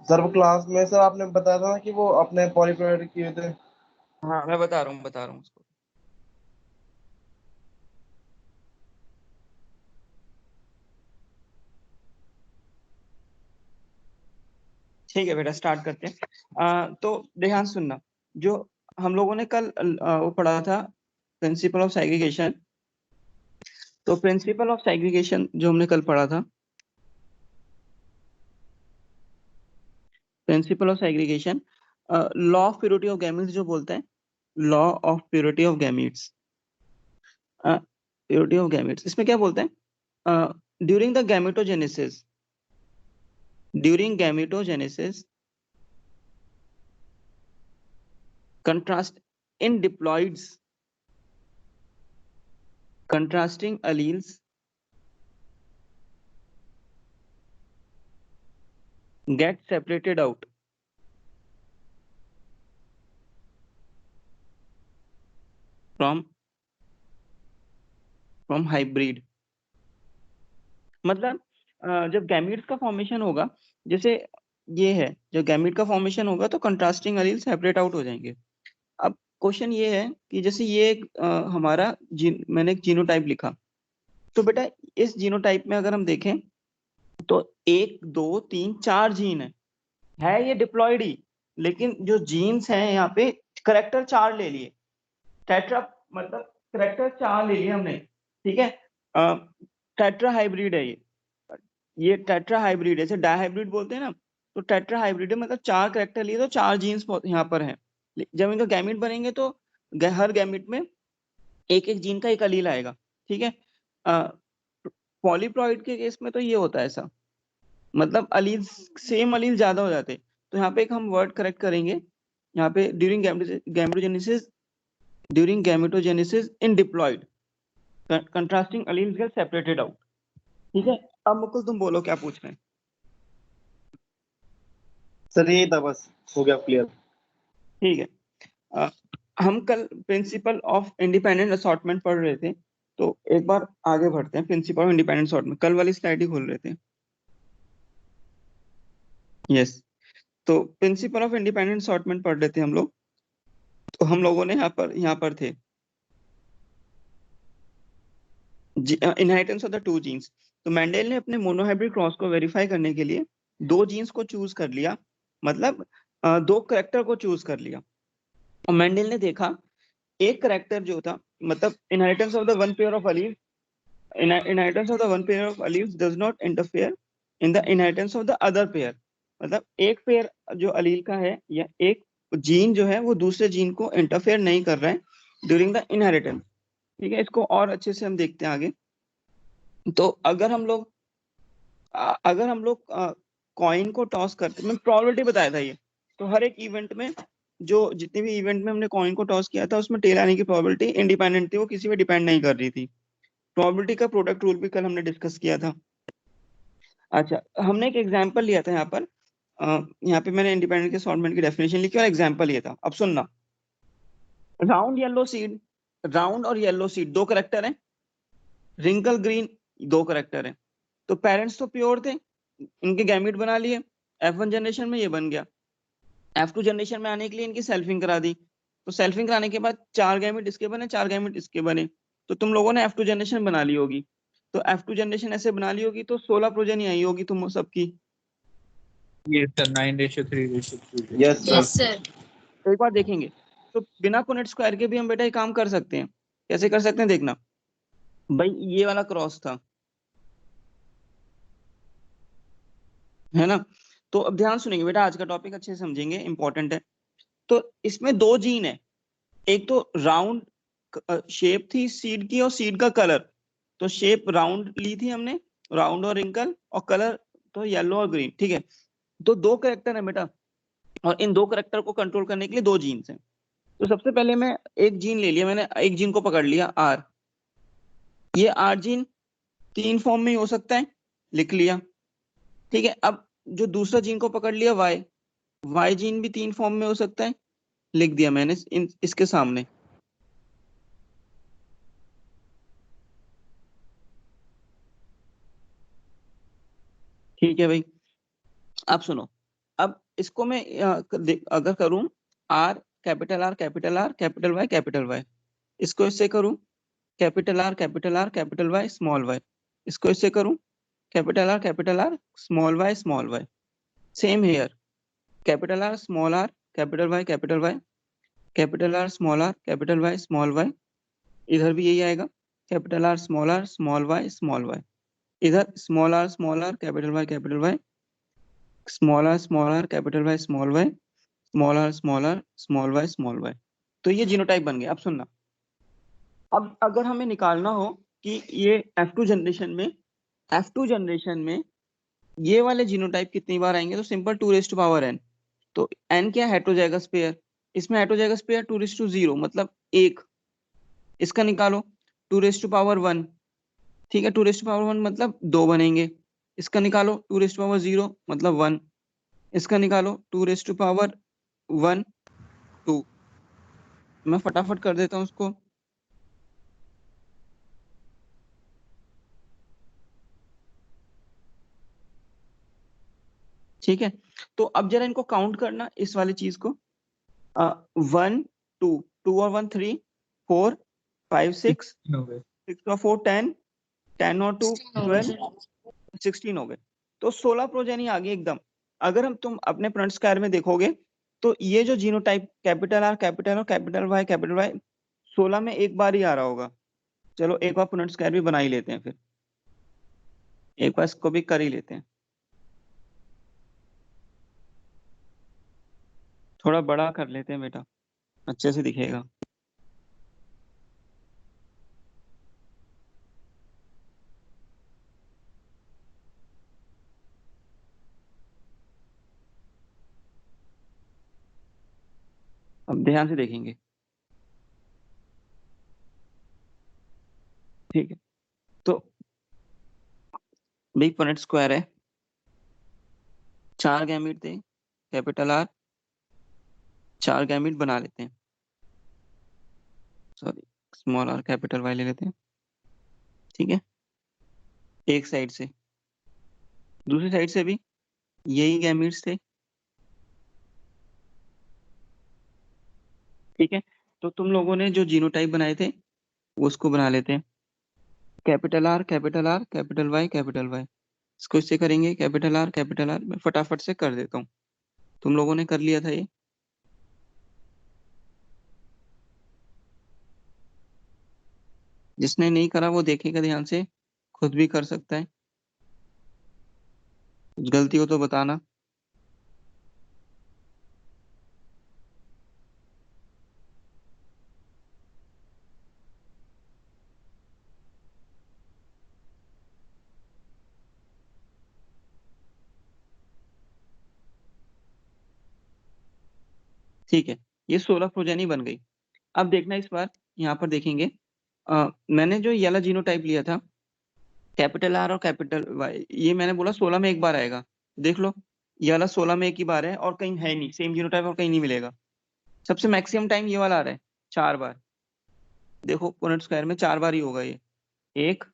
Sir वो class में sir आपने बताया था ना कि वो अपने पॉलीप्लॉइड किए थे। हाँ मैं बता रहा हूँ उसको। ठीक है बेटा, स्टार्ट करते हैं। तो ध्यान सुनना। जो हम लोगों ने कल वो पढ़ा था, प्रिंसिपल ऑफ सेग्रीगेशन। तो प्रिंसिपल ऑफ सेग्रीगेशन जो हमने कल पढ़ा था, principle of segregation, law of purity of gametes जो बोलते हैं, law of purity of gametes. Purity of gametes इसमें क्या बोलते हैं? During the gametogenesis, during gametogenesis, contrast in diploids, contrasting alleles get separated out from hybrid। मतलब जब gametes का फॉर्मेशन होगा, जैसे ये है, जब गैमीट का फॉर्मेशन होगा तो कंट्रास्टिंग अलील सेपरेट आउट हो जाएंगे। अब क्वेश्चन ये है कि जैसे ये एक हमारा मैंने एक जीनोटाइप लिखा, तो बेटा इस जीनोटाइप में अगर हम देखें तो 1 2 3 4 जीन है ये डिप्लॉयड ही, लेकिन जो जीन्स हैं यहाँ पे करेक्टर 4 ले लिए, टेट्रा, मतलब करेक्टर 4 ले लिए हमने, ठीक है। टेट्रा हाइब्रिड है ये टेट्रा हाइब्रिड है, जैसे डाइहाइब्रिड बोलते हैं ना, तो टेट्रा हाइब्रिड है, मतलब 4 करेक्टर लिए तो 4 जीन्स यहाँ पर हैं। जब इनका गैमिट बनेंगे तो हर गैमिट में एक एक जीन का एक अलील आएगा, ठीक है। पॉलीप्लॉइड के केस में तो ये होता है ऐसा, मतलब अलील, सेम अलील ज्यादा हो जाते। तो यहाँ पे एक हम वर्ड करेक्ट करेंगे, यहाँ पे during gametogenesis, during gametogenesis in diploid contrasting alleles get separated out, ठीक है। अब मुकुल तुम बोलो क्या पूछ रहे हैं। सर यही था बस, हो गया क्लियर। ठीक है। अ, हम कल प्रिंसिपल ऑफ इंडिपेंडेंट असॉर्टमेंट पढ़ रहे थे, तो एक बार आगे बढ़ते हैं। प्रिंसिपल ऑफ इंडिपेंडेंट असॉर्टमेंट, कल वाली स्लाइड ही खोल रहे थे। यस, तो प्रिंसिपल ऑफ इंडिपेंडेंट असॉर्टमेंट पढ़ रहे थे हम लोग। तो हम लोगों ने यहाँ पर थे inheritance of the two genes. तो मेंडल ने अपने मोनोहाइब्रिड क्रॉस को वेरीफाई करने के लिए 2 जीन्स को चूज कर लिया, मतलब 2 करेक्टर को चूज कर लिया। और मेंडल ने देखा एक करेक्टर जो था, मतलब inheritance of the one pair of allele, inheritance of the one pair of alleles does not interfere in the inheritance of the other pair। मतलब एक पेयर जो अलील का है या एक जीन जो है वो दूसरे जीन को इंटरफेयर नहीं कर रहा है ड्यूरिंग द इनहेरिटेंस, ठीक है। इसको और अच्छे से हम देखते हैं आगे। तो अगर हम लोग कॉइन को टॉस करते, मैं प्रोबेबिलिटी बताया था ये, तो हर एक इवेंट में, जो जितने भी इवेंट में हमने कॉइन को टॉस किया था उसमें टेल आने की प्रोबेबिलिटी इंडिपेंडेंट थी, वो किसी पे डिपेंड नहीं कर रही थी। प्रोबेबिलिटी का प्रोडक्ट रूल भी कल हमने डिस्कस किया था। अच्छा, हमने एक एग्जांपल लिया था यहाँ पर, यहाँ पे मैंने इंडिपेंडेंट के सॉर्टमेंट की डेफिनेशन लिखी और एग्जांपल लिया था। अब सुनना, राउंड येलो सीड, राउंड और येलो सीड 2 करेक्टर हैं, रिंकल ग्रीन 2 करेक्टर हैं। तो पेरेंट्स तो प्योर थे, इनके गैमीट बना लिए, F1 जनरेशन में ये बन गया। F2 जनरेशन में आने के लिए इनकी सेल्फिंग करा दी, तो सेल्फिंग कराने के बाद 4 गैमीट इसके बने, 4 गैमीट इसके बने। तो तुम लोगों ने F2 जनरेशन बना ली होगी, तो F2 जनरेशन ऐसे बना ली होगी तो 16 प्रोजनी आई होगी तुम सबकी। ये sir 9:3:2। Yes yes sir. Sir. एक बार देखेंगे, तो बिना पुनेट स्क्वायर के भी हम बेटा ये काम कर सकते हैं। कैसे कर सकते हैं देखना भाई, ये वाला क्रॉस था, है ना। तो अब ध्यान सुनेंगे बेटा, आज का टॉपिक अच्छे से समझेंगे, इंपॉर्टेंट है। तो इसमें 2 जीन है, एक तो राउंड शेप थी सीड की और सीड का कलर, तो शेप राउंड ली थी हमने, राउंड और रिंकल, और कलर तो येलो और ग्रीन, ठीक है। तो 2 करेक्टर है बेटा, और इन 2 करेक्टर को कंट्रोल करने के लिए 2 जीन्स हैं। तो सबसे पहले मैं एक जीन ले लिया, मैंने एक जीन को पकड़ लिया आर, ये आर जीन 3 फॉर्म में ही हो सकता है, लिख लिया, ठीक है। अब जो दूसरा जीन को पकड़ लिया वाई, वाई जीन भी 3 फॉर्म में हो सकता है, लिख दिया मैंने इसके सामने। ठीक है भाई, अब सुनो, अब इसको मैं अगर करूं R capital R capital R capital Y, इसको इससे करूं capital R capital Y small Y, इसको इससे करूं capital R small Y, same here capital R small R capital Y capital R small Y, इधर भी यही आएगा कैपिटल आर स्मॉल वाई, इधर small R capital Y small R capital Y small Y. तो ये जीनोटाइप बन गया। अब सुनना, अब अगर हमें निकालना हो कि ये F2 जनरेशन में ये वाले जीनोटाइप कितनी बार आएंगे, तो सिंपल 2n, तो n क्या है, जाएगा स्पेयर, इसमें है जाएगा स्पेयर 2:0 मतलब 1, इसका निकालो 2⁻1, ठीक है, 2⁻1 मतलब 2 बनेंगे, इसका निकालो 2⁻0 मतलब 1, इसका निकालो 2⁻1 2। मैं फटाफट कर देता हूं उसको। ठीक है, तो अब जरा इनको काउंट करना, इस वाली चीज को 1 2 2 और 1 3 4 5 6 हो गए 6 और 4 10 10 और 2 12 16 हो गए। तो 16 प्रोजेनी आ गई एकदम। अगर हम तुम अपने पुनेट स्क्वायर में देखोगे तो ये जो जीनोटाइप कैपिटल आर कैपिटल और कैपिटल वाई 16 में एक बार ही आ रहा होगा। चलो एक बार पुनेट स्क्वायर भी बना ही लेते हैं, फिर एक बार इसको भी कर ही लेते हैं, थोड़ा बड़ा कर लेते हैं बेटा, अच्छे से दिखेगा। अब ध्यान से देखेंगे, ठीक है। तो बिग पुनेट स्क्वायर है, 4 गैमेट थे कैपिटल आर, 4 गैमेट बना लेते हैं, sorry small R capital Y ले लेते हैं, ठीक है, एक साइड से। दूसरी साइड से भी यही गैमेट्स थे, ठीक है। तो तुम लोगों ने जो जीनोटाइप बनाए थे वो उसको बना लेते हैं, कैपिटल आर कैपिटल वाई, इसको इससे करेंगे कैपिटल आर मैं फटाफट से कर देता हूँ, तुम लोगों ने कर लिया था ये। जिसने नहीं करा वो देखेगा ध्यान से, खुद भी कर सकता है, कुछ गलती हो तो बताना। ठीक है, ये 16 प्रोजेनी बन गई। अब देखना इस बार यहाँ पर देखेंगे, मैंने जो ये वाला जीनोटाइप लिया था कैपिटल आर और कैपिटल वाई, ये मैंने बोला 16 में एक बार आएगा, देख लो ये वाला 16 में एक ही बार है और कहीं है नहीं, सेम जीनोटाइप और कहीं नहीं मिलेगा। सबसे मैक्सिमम टाइम ये वाला आ रहा है 4 बार, देखो पुनेट स्क्वायर में 4 बार ही होगा ये, 1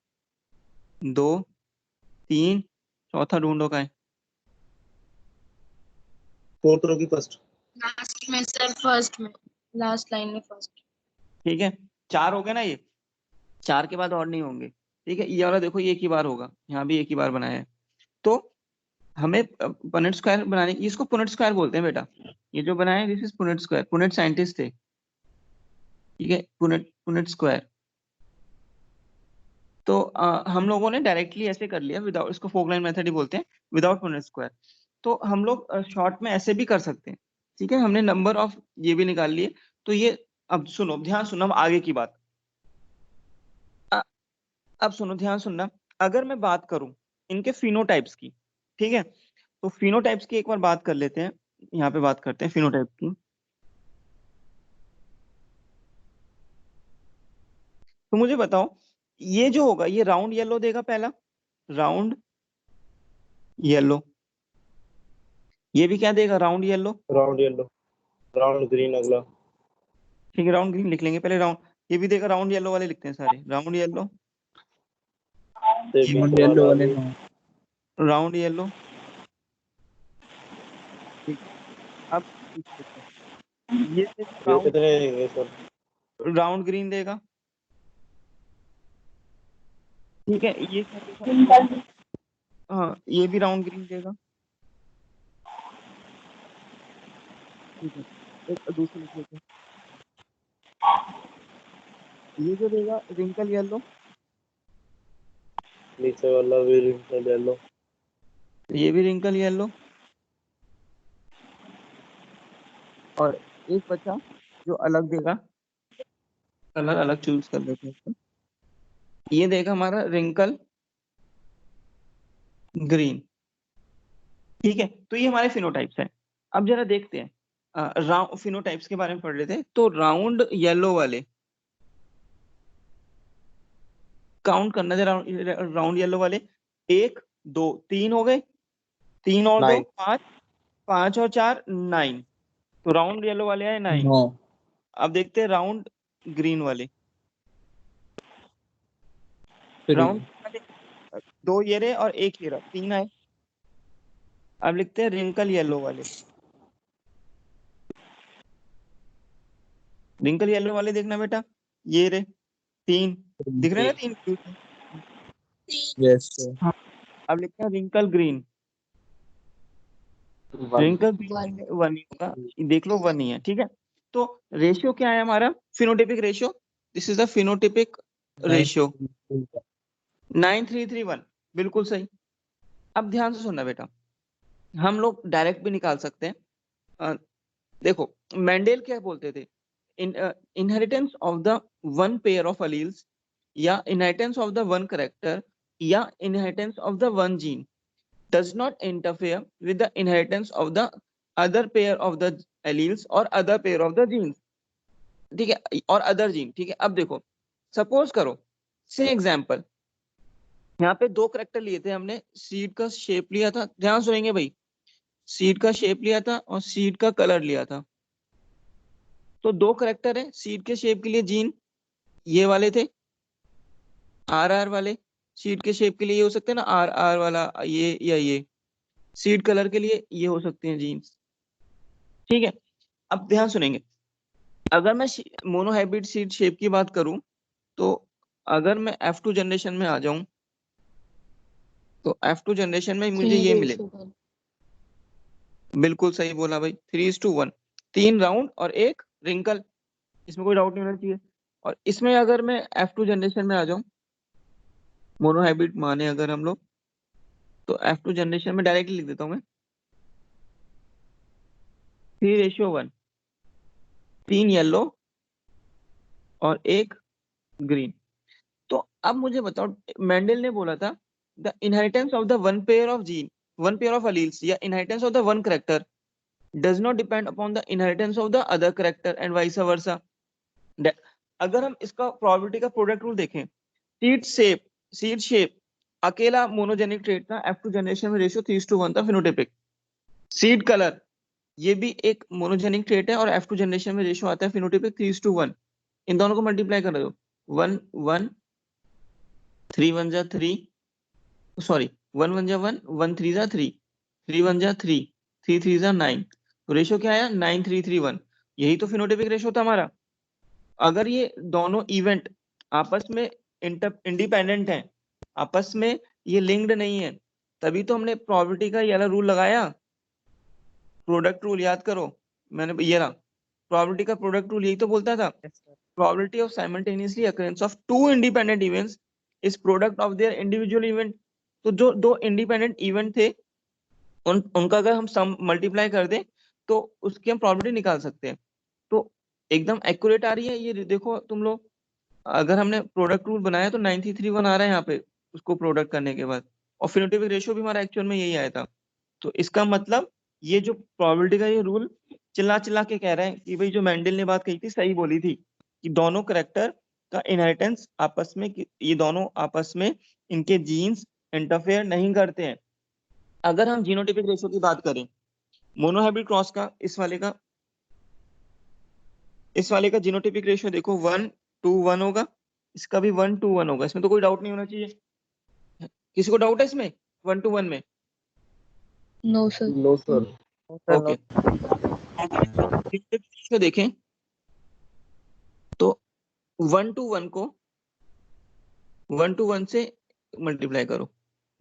2 3, चौथा ढूंढो का है, फोर्थ रो की फर्स्ट, लास्ट में सर, फर्स्ट में लास्ट लाइन में फर्स्ट। ठीक है 4 हो गए ना, ये 4 के बाद और नहीं होंगे, ठीक है। ये वाला देखो ये एक ही बार होगा, यहाँ भी एक ही बार बनाया है। तो हमें पुनेट स्क्वायर बनाने की, इसको पुनेट स्क्वायर बोलते हैं बेटा, ये जो बनाया है this is Punnett square, Punnett scientist थे, ठीक है, पुनेट स्क्वायर। तो हम लोगों ने डायरेक्टली ऐसे कर लिया विदाउट, इसको फोकलाइन मेथड ही बोलते हैं, विदाउट पुनेट स्क्वायर। तो हम लोग शॉर्ट में ऐसे भी कर सकते हैं, ठीक है, हमने नंबर ऑफ ये भी निकाल लिए। तो ये अब सुनो, ध्यान सुनो, अब आगे की बात, अब सुनो ध्यान सुनना, अगर मैं बात करूं इनके फिनोटाइप्स की, ठीक है, तो फिनोटाइप्स की एक बार बात कर लेते हैं, यहाँ पे बात करते हैं फिनोटाइप की। तो मुझे बताओ ये जो होगा ये राउंड येलो देगा पहला, राउंड येलो, ये भी क्या देगा round yellow, round yellow, round green अगला, ठीक है, राउंड ग्रीन लिख लेंगे पहले, राउंड ये भी देगा, राउंड येलो वाले लिखते हैं सारे, राउंड येलो, येलो वाले नो, राउंड येलो, अब ये ये कितने देंगे सर? राउंड ग्रीन देगा, ठीक है। ये हाँ, ये भी राउंड ग्रीन देगा, ठीक है। एक दूसरी लिख लेते हैं, ये जो देगा रिंकल येलो, नीचे वाला भी रिंकल येलो, ये भी रिंकल येलो, और एक बचा जो अलग देगा, कलर अलग चूज कर लेते हैं इसका। ये देगा हमारा रिंकल ग्रीन, ठीक है। तो ये हमारे फिनोटाइप्स हैं। अब जरा देखते हैं राउंड फिनोटाइप्स के बारे में पढ़ लेते हैं। तो राउंड येलो वाले काउंट करना जरा, राउंड येलो वाले 1 2 3 हो गए, 3 और 2 9, 5, 5 और 4 9। तो राउंड येलो वाले आए 9। No. अब देखते हैं राउंड ग्रीन वाले। 3. राउंड वाले 2 ये रहे और 1 ये रहा, 3 आए। अब लिखते हैं रिंकल येलो वाले। रिंकल येलो वाले देखना बेटा, ये रहे 3, दिख रहे हैं ना 3। Yes, sir. हाँ, अब लिखते हैं रिंकल ग्रीन। 1, रिंकल ग्रीन 1 होगा, देख लो 1 ही है, ठीक है। तो रेशियो क्या है हमारा, phenotypic ratio, this is the phenotypic ratio 9331, बिल्कुल सही। अब ध्यान से सुनना बेटा, हम लोग डायरेक्ट भी निकाल सकते हैं। देखो मेंडेल क्या बोलते थे, inheritance of the one pair of alleles, या inheritance of the one character, या inheritance of the one gene does not interfere with the inheritance of the other pair of the alleles or other pair of the genes, ठीक है, और other gene, ठीक है। अब देखो suppose करो, से एग्जांपल, यहाँ पे 2 करेक्टर लिए थे हमने, सीड का शेप लिया था, ध्यान सुनेंगे भाई, सीड का शेप लिया था और सीड का कलर लिया था। तो 2 करेक्टर है, सीड के शेप के लिए जीन ये वाले थे, आर आर वाले, सीड के शेप के लिए ये हो सकते हैं ना, आर आर वाला ये या ये, सीड कलर के लिए ये हो सकते हैं जीन्स, ठीक है। अब ध्यान सुनेंगे, अगर मैं मोनोहाइब्रिड सीड शेप की बात करूं, तो अगर मैं F2 जनरेशन में आ जाऊं, तो F2 जनरेशन में मुझे ये मिले, बिल्कुल सही बोला भाई, 3:1, 3 राउंड और 1 रिंकल, इसमें कोई डाउट नहीं होना चाहिए। और इसमें अगर मैं F2 जनरेशन में आ जाऊं, मोनोहाइब्रिड माने अगर हम लोग, तो F2 जनरेशन में डायरेक्टली लिख देता हूं मैं 3:1, 3 येलो और 1 ग्रीन। तो अब मुझे बताओ, मेंडल ने बोला था the inheritance of the one pair of gene, one pair of alleles, या inheritance of the one character does not depend upon the inheritance of the other character and vice versa. अगर हम इसका probability का product rule देखें, seed shape अकेला monogenic trait था, F2 generation में ratio 3:1 था फिनोटाइपिक। सीड कलर ये भी एक मोनोजेनिक ट्रेट है और F2 जनरेशन में रेशियो आता है फिनोटाइपिक 3:1। इन दोनों को मल्टीप्लाई कर दो, 1 1 3 1 जा 3, सॉरी 1 1 जा 1, 1 3 जा 3, 3 1 जा 3, 3 3 जा 9। तो रेशियो क्या आया, 9331। यही तो फिनोटाइपिक रेशियो था हमारा। अगर ये दोनों इवेंट आपस में इंडिपेंडेंट हैं, आपस में ये लिंक्ड नहीं है, तभी तो हमने प्रोबेबिलिटी का ये वाला रूल लगाया, प्रोडक्ट रूल, याद करो, मैंने ये रहा प्रोबेबिलिटी का प्रोडक्ट रूल, यही तो बोलता था, probability of simultaneously occurrence of two independent events is product of their individual event। तो जो 2 इंडिपेंडेंट इवेंट थे, उनका अगर हम सम मल्टीप्लाई कर दें तो उसकी हम प्रोबेबिलिटी निकाल सकते हैं। तो एकदम एक्यूरेट आ रही है ये, देखो तुम लोग, अगर हमने प्रोडक्ट रूल बनाया तो 9331 आ रहा है यहाँ पे उसको प्रोडक्ट करने के बाद, और फिनोटाइपिक रेशियो भी हमारा एक्चुअल में यही आया था। तो इसका मतलब ये जो प्रोबेबिलिटी का ये रूल चिल्ला चिल्ला के कह रहे हैं कि भाई जो मेंडल ने बात कही थी सही बोली थी, कि दोनों करेक्टर का इनहेरिटेंस आपस में, ये दोनों आपस में इनके जीन्स इंटरफेयर नहीं करते हैं। अगर हम जीनोटाइपिक रेशियो की बात करें, मोनोहाइब्रिड क्रॉस का, इस वाले का जीनोटाइपिक रेशियो देखो 1:1 होगा, इसका भी 1:1 होगा, इसमें तो कोई डाउट नहीं होना चाहिए। किसी को डाउट है इसमें 1:1 में? No, sir. No sir. Okay, तो देखें तो 1 to 1 से मल्टीप्लाई करो,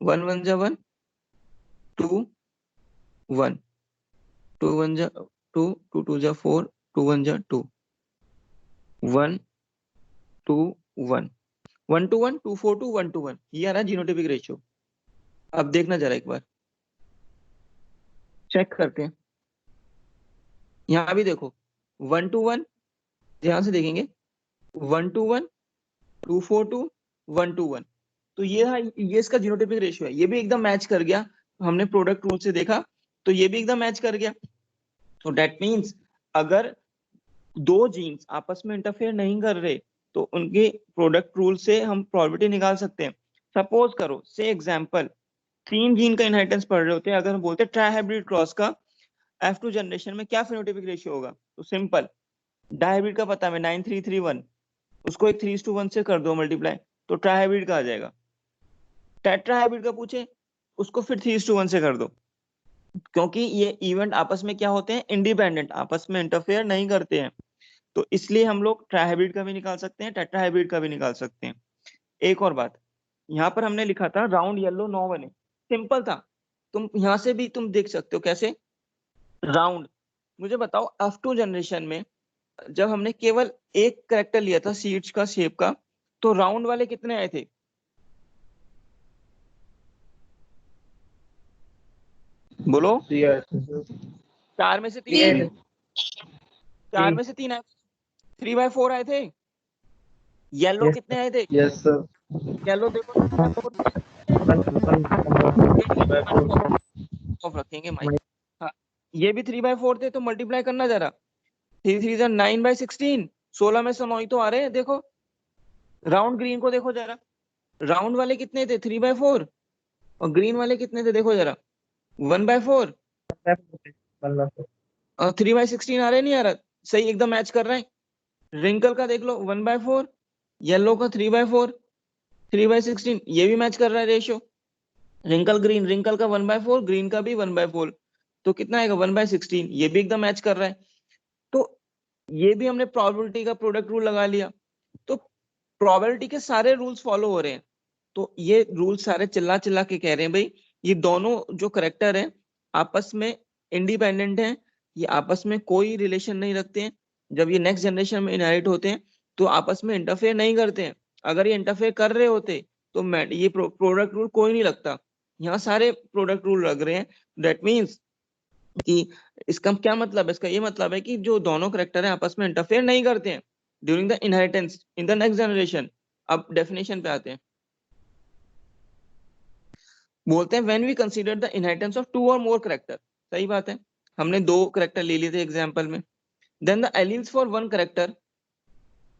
1 1 जा 1, 2 1, 2 1 जा 2, 2 2 जा 4, 2 1 जा 2, 1 2 1, 1 to 1, 2 4 2 1 to 1, ये आ रहा है जीनोटाइपिक रेशियो। अब देखना जरा एक बार, चेक करते हैं। यहाँ भी देखो 1 to 1, ध्यान से देखेंगे 1 to 1, 2 4 2 1 to 1, तो ये इसका जीनोटाइपिक रेशियो है, ये भी एकदम मैच कर गया। हमने प्रोडक्ट रूल से देखा तो ये भी एकदम मैच कर गया। तो दैट मीन्स अगर दो जीन्स आपस में इंटरफेयर नहीं कर रहे तो उनके प्रोडक्ट रूल से हम प्रोबेबिलिटी निकाल सकते हैं। सपोज करो से एग्जांपल 3 जीन का इनहेरिटेंस पढ़ रहे होते हैं, अगर हम बोलते हैं ट्राइहाइब्रिड क्रॉस का F2 जनरेशन में क्या फिनोटाइपिक रेशियो होगा, तो सिंपल, डायहाइब्रिड का पता है 9331, उसको एक 3:1 से कर दो मल्टीप्लाई, तो ट्राइहाइब्रिड का आ जाएगा। टेट्राहाइब्रिड का पूछे उसको फिर 3:1 से कर दो, क्योंकि ये इवेंट आपस में क्या होते हैं, इंडिपेंडेंट, आपस में इंटरफेयर नहीं करते हैं, तो इसलिए हम लोग ट्राइहाइब्रिड का भी निकाल सकते हैं, टेट्राहाइब्रिड का भी निकाल सकते हैं। एक और बात, यहाँ पर हमने लिखा था राउंड येलो नो बने, सिंपल था, तुम यहाँ से भी तुम देख सकते हो कैसे राउंड। मुझे बताओ F2 जनरेशन में जब हमने केवल एक कैरेक्टर लिया था सीड्स का शेप का, तो राउंड वाले कितने आए थे? बोलो, 4 में से 3 आए थे, 4 में से 3 आए थे, 3/4 आए थे। येलो Yes, कितने आए थे? यस सर, येलो देखो 3/4 ऑफ रखेंगे माइक। हाँ, ये भी 3/4 थे, तो मल्टीप्लाई करना जरा, 3 3 जा 9/16, 16 में से 9 ही तो आ रहे हैं। देखो राउंड ग्रीन को देखो जरा, राउंड वाले कितने थे? 3/4, और ग्रीन वाले कितने थे? देखो जरा 1/4 और 3/16 आ रहे नहीं आ रहा? सही एकदम मैच कर रहा है। रिंकल का देख लो 1/4, येलो का 3/4, 3/16, ये भी मैच कर रहा है रेशियो। रिंकल ग्रीन, रिंकल का 1/4, ग्रीन का भी 1/4, तो कितना आएगा 1/16, ये भी एकदम मैच कर रहा है। तो ये भी हमने प्रोबेबिलिटी का प्रोडक्ट रूल लगा लिया, तो प्रोबेबिलिटी के सारे रूल्स फॉलो हो रहे हैं। तो ये रूल सारे चिल्ला चिल्ला के कह रहे हैं भाई ये दोनों जो करेक्टर हैं आपस में इंडिपेंडेंट हैं, ये आपस में कोई रिलेशन नहीं रखते हैं। जब ये नेक्स्ट जनरेशन में इनहेरिट होते हैं तो आपस में इंटरफेयर नहीं करते हैं। अगर ये इंटरफेयर कर रहे होते तो ये प्रोडक्ट रूल कोई नहीं लगता। यहाँ सारे प्रोडक्ट रूल लग रहे हैं। दैट मीन्स कि इसका क्या मतलब है? इसका ये मतलब है कि जो दोनों करेक्टर हैं आपस में इंटरफेयर नहीं करते हैं during the inheritance in the next generation. अब डेफिनेशन पे आते हैं, बोलते हैं when we consider the inheritance of 2 और मोर करेक्टर। सही बात है, हमने 2 करेक्टर ले लिए थे एग्जांपल में। Then the alleles for one character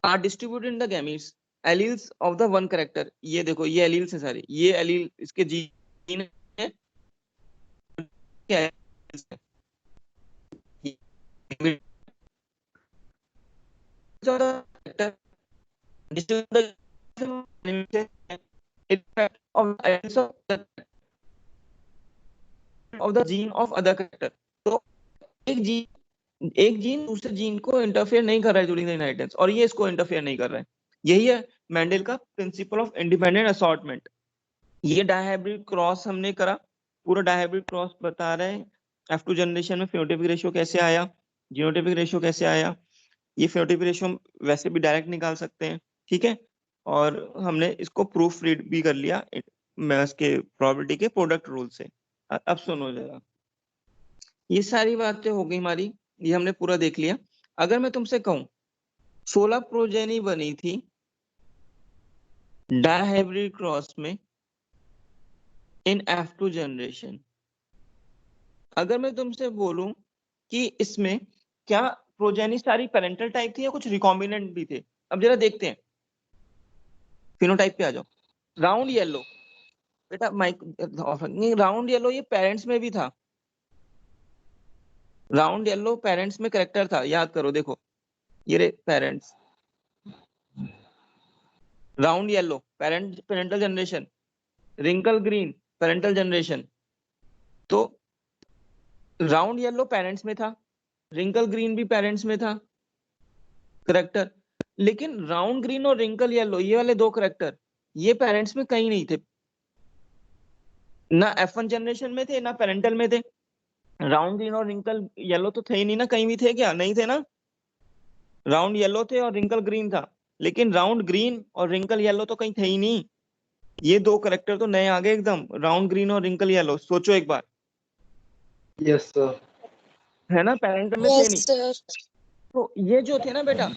are distributed in the gametes. Alleles of the one character, ये देखो ये एलील्स है सारे, ये एलील इसके जीन है, क्या है? of the gene of other character। तो एक जीन दूसरे जीन को इंटरफेयर नहीं कर रहा है ड्यूरिंग द इनहेरिटेंस, और ये इसको इंटरफेयर नहीं कर रहा है। यही है मेंडल का प्रिंसिपल ऑफ इंडिपेंडेंट असॉर्टमेंट। ये डायहाइब्रिड क्रॉस हमने करा, पूरा डायहाइब्रिड क्रॉस बता रहे हैं F2 जनरेशन में फिनोटाइपिक रेशियो कैसे आया, जीनोटाइपिक रेशियो कैसे आया। ये फिनोटाइपिक रेशियो वैसे भी डायरेक्ट निकाल सकते हैं, ठीक है। और हमने इसको प्रूफ रीड भी कर लिया इसके प्रोबेबिलिटी के प्रोडक्ट रूल से। अब सुनो जरा, ये सारी बातें हो गई हमारी, ये हमने पूरा देख लिया। अगर मैं तुमसे कहूं 16 प्रोजेनी बनी थी डायहाइब्रिड क्रॉस में इन F2 जनरेशन, अगर मैं तुमसे बोलूं कि इसमें क्या प्रोजेनी सारी पेरेंटल टाइप थी या कुछ रिकॉम्बिनेंट भी थे? अब जरा देखते हैं, फिनोटाइप पे आ जाओ। राउंड येलो, बेटा माइक, राउंड येलो ये पेरेंट्स में भी था, राउंड येलो पेरेंट्स में करेक्टर था, याद करो। देखो ये रे parents, round yellow parental generation, wrinkle green parental generation. तो राउंड येलो पेरेंट्स में था, रिंकल ग्रीन भी पेरेंट्स में था करेक्टर, लेकिन राउंड ग्रीन और रिंकल येलो ये वाले दो करेक्टर ये पेरेंट्स में कहीं नहीं थे, ना F1 जनरेशन में थे ना पेरेंटल में थे। राउंड ग्रीन और रिंकल येलो तो थे ही नहीं ना, कहीं भी थे क्या? नहीं थे ना। राउंड येलो थे और रिंकल ग्रीन था, लेकिन राउंड ग्रीन और रिंकल येलो तो कहीं थे ही नहीं। ये दो करेक्टर तो नए आ गए एकदम, राउंड ग्रीन और रिंकल येलो। सोचो एक बार, यस सर। है ना, पेरेंटल में थे Yes, नहीं। sir. तो ये जो थे ना बेटा,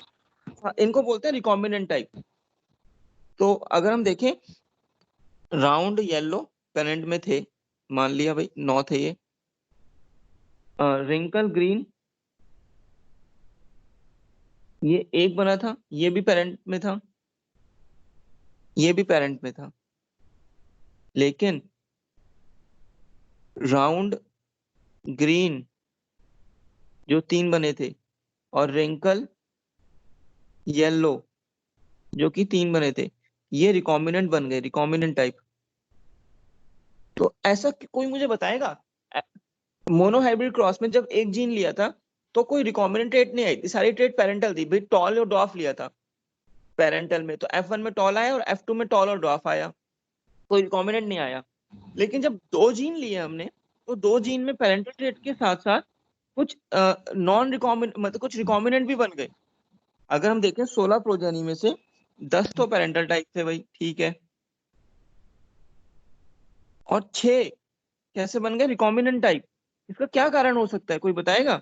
इनको बोलते हैं रिकॉम्बिनेंट टाइप। तो अगर हम देखें, राउंड येलो पेरेंट में थे, मान लिया भाई 9 थे ये। रिंकल ग्रीन ये एक बना था, ये भी पेरेंट में था, ये भी पेरेंट में था, लेकिन राउंड ग्रीन जो 3 बने थे और रिंकल येलो जो कि 3 बने थे, ये रिकॉम्बिनेंट बन गए, रिकॉम्बिनेंट टाइप। तो ऐसा कोई मुझे बताएगा, मोनोहाइब्रिड क्रॉस में जब एक जीन लिया था तो कोई रिकॉम्बिनेंट ट्रेट नहीं आई थी, सारी ट्रेट पेरेंटल थी भाई। टॉल और डॉफ लिया था पेरेंटल में, तो F1 में टॉल आया और F2 में टॉल और डॉफ आया, कोई रिकॉम्बिनेंट नहीं आया। लेकिन जब 2 जीन लिए हमने, तो 2 जीन में पेरेंटल ट्रेट के साथ साथ कुछ नॉन रिकॉम्बिनेंट, मतलब कुछ रिकॉम्बिनेंट भी बन गए। अगर हम देखें 16 प्रोजेनी में से 10 तो पेरेंटल टाइप थे भाई, ठीक है, और 6 कैसे बन गए रिकॉम्बिनेंट टाइप? इसका क्या कारण हो सकता है, कोई बताएगा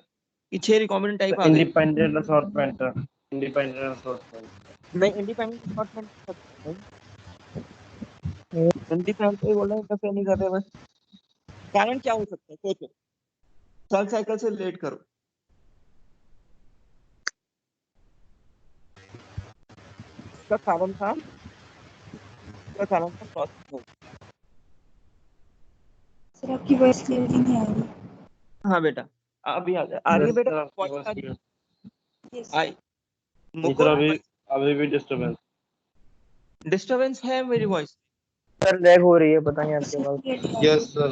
कि 6 रिकॉम्बिनेंट टाइप आ गए? Independent assortment, independent assortment. नहीं, इंडिपेंडेंट डिपार्टमेंट इंडिपेंडेंट बोल रहे हैं, इंटरफेयर नहीं कर रहे बस। कारण क्या हो सकता है, सोचो, सेल साइकिल से रिलेट करो। इसका कारण था क्रॉसिंग। सर आपकी वॉइस क्लियरली नहीं आ रही। हाँ बेटा, अभी आ रही है बेटा, वॉइस आ रही है? यस आई सर मुकुल, अभी भी डिस्टर्बेंस। डिस्टरबेंस है मेरी वॉइस? सर लैग हो रही है, पता नहीं आपके सर पास। क्लियरली आ रही यस सर।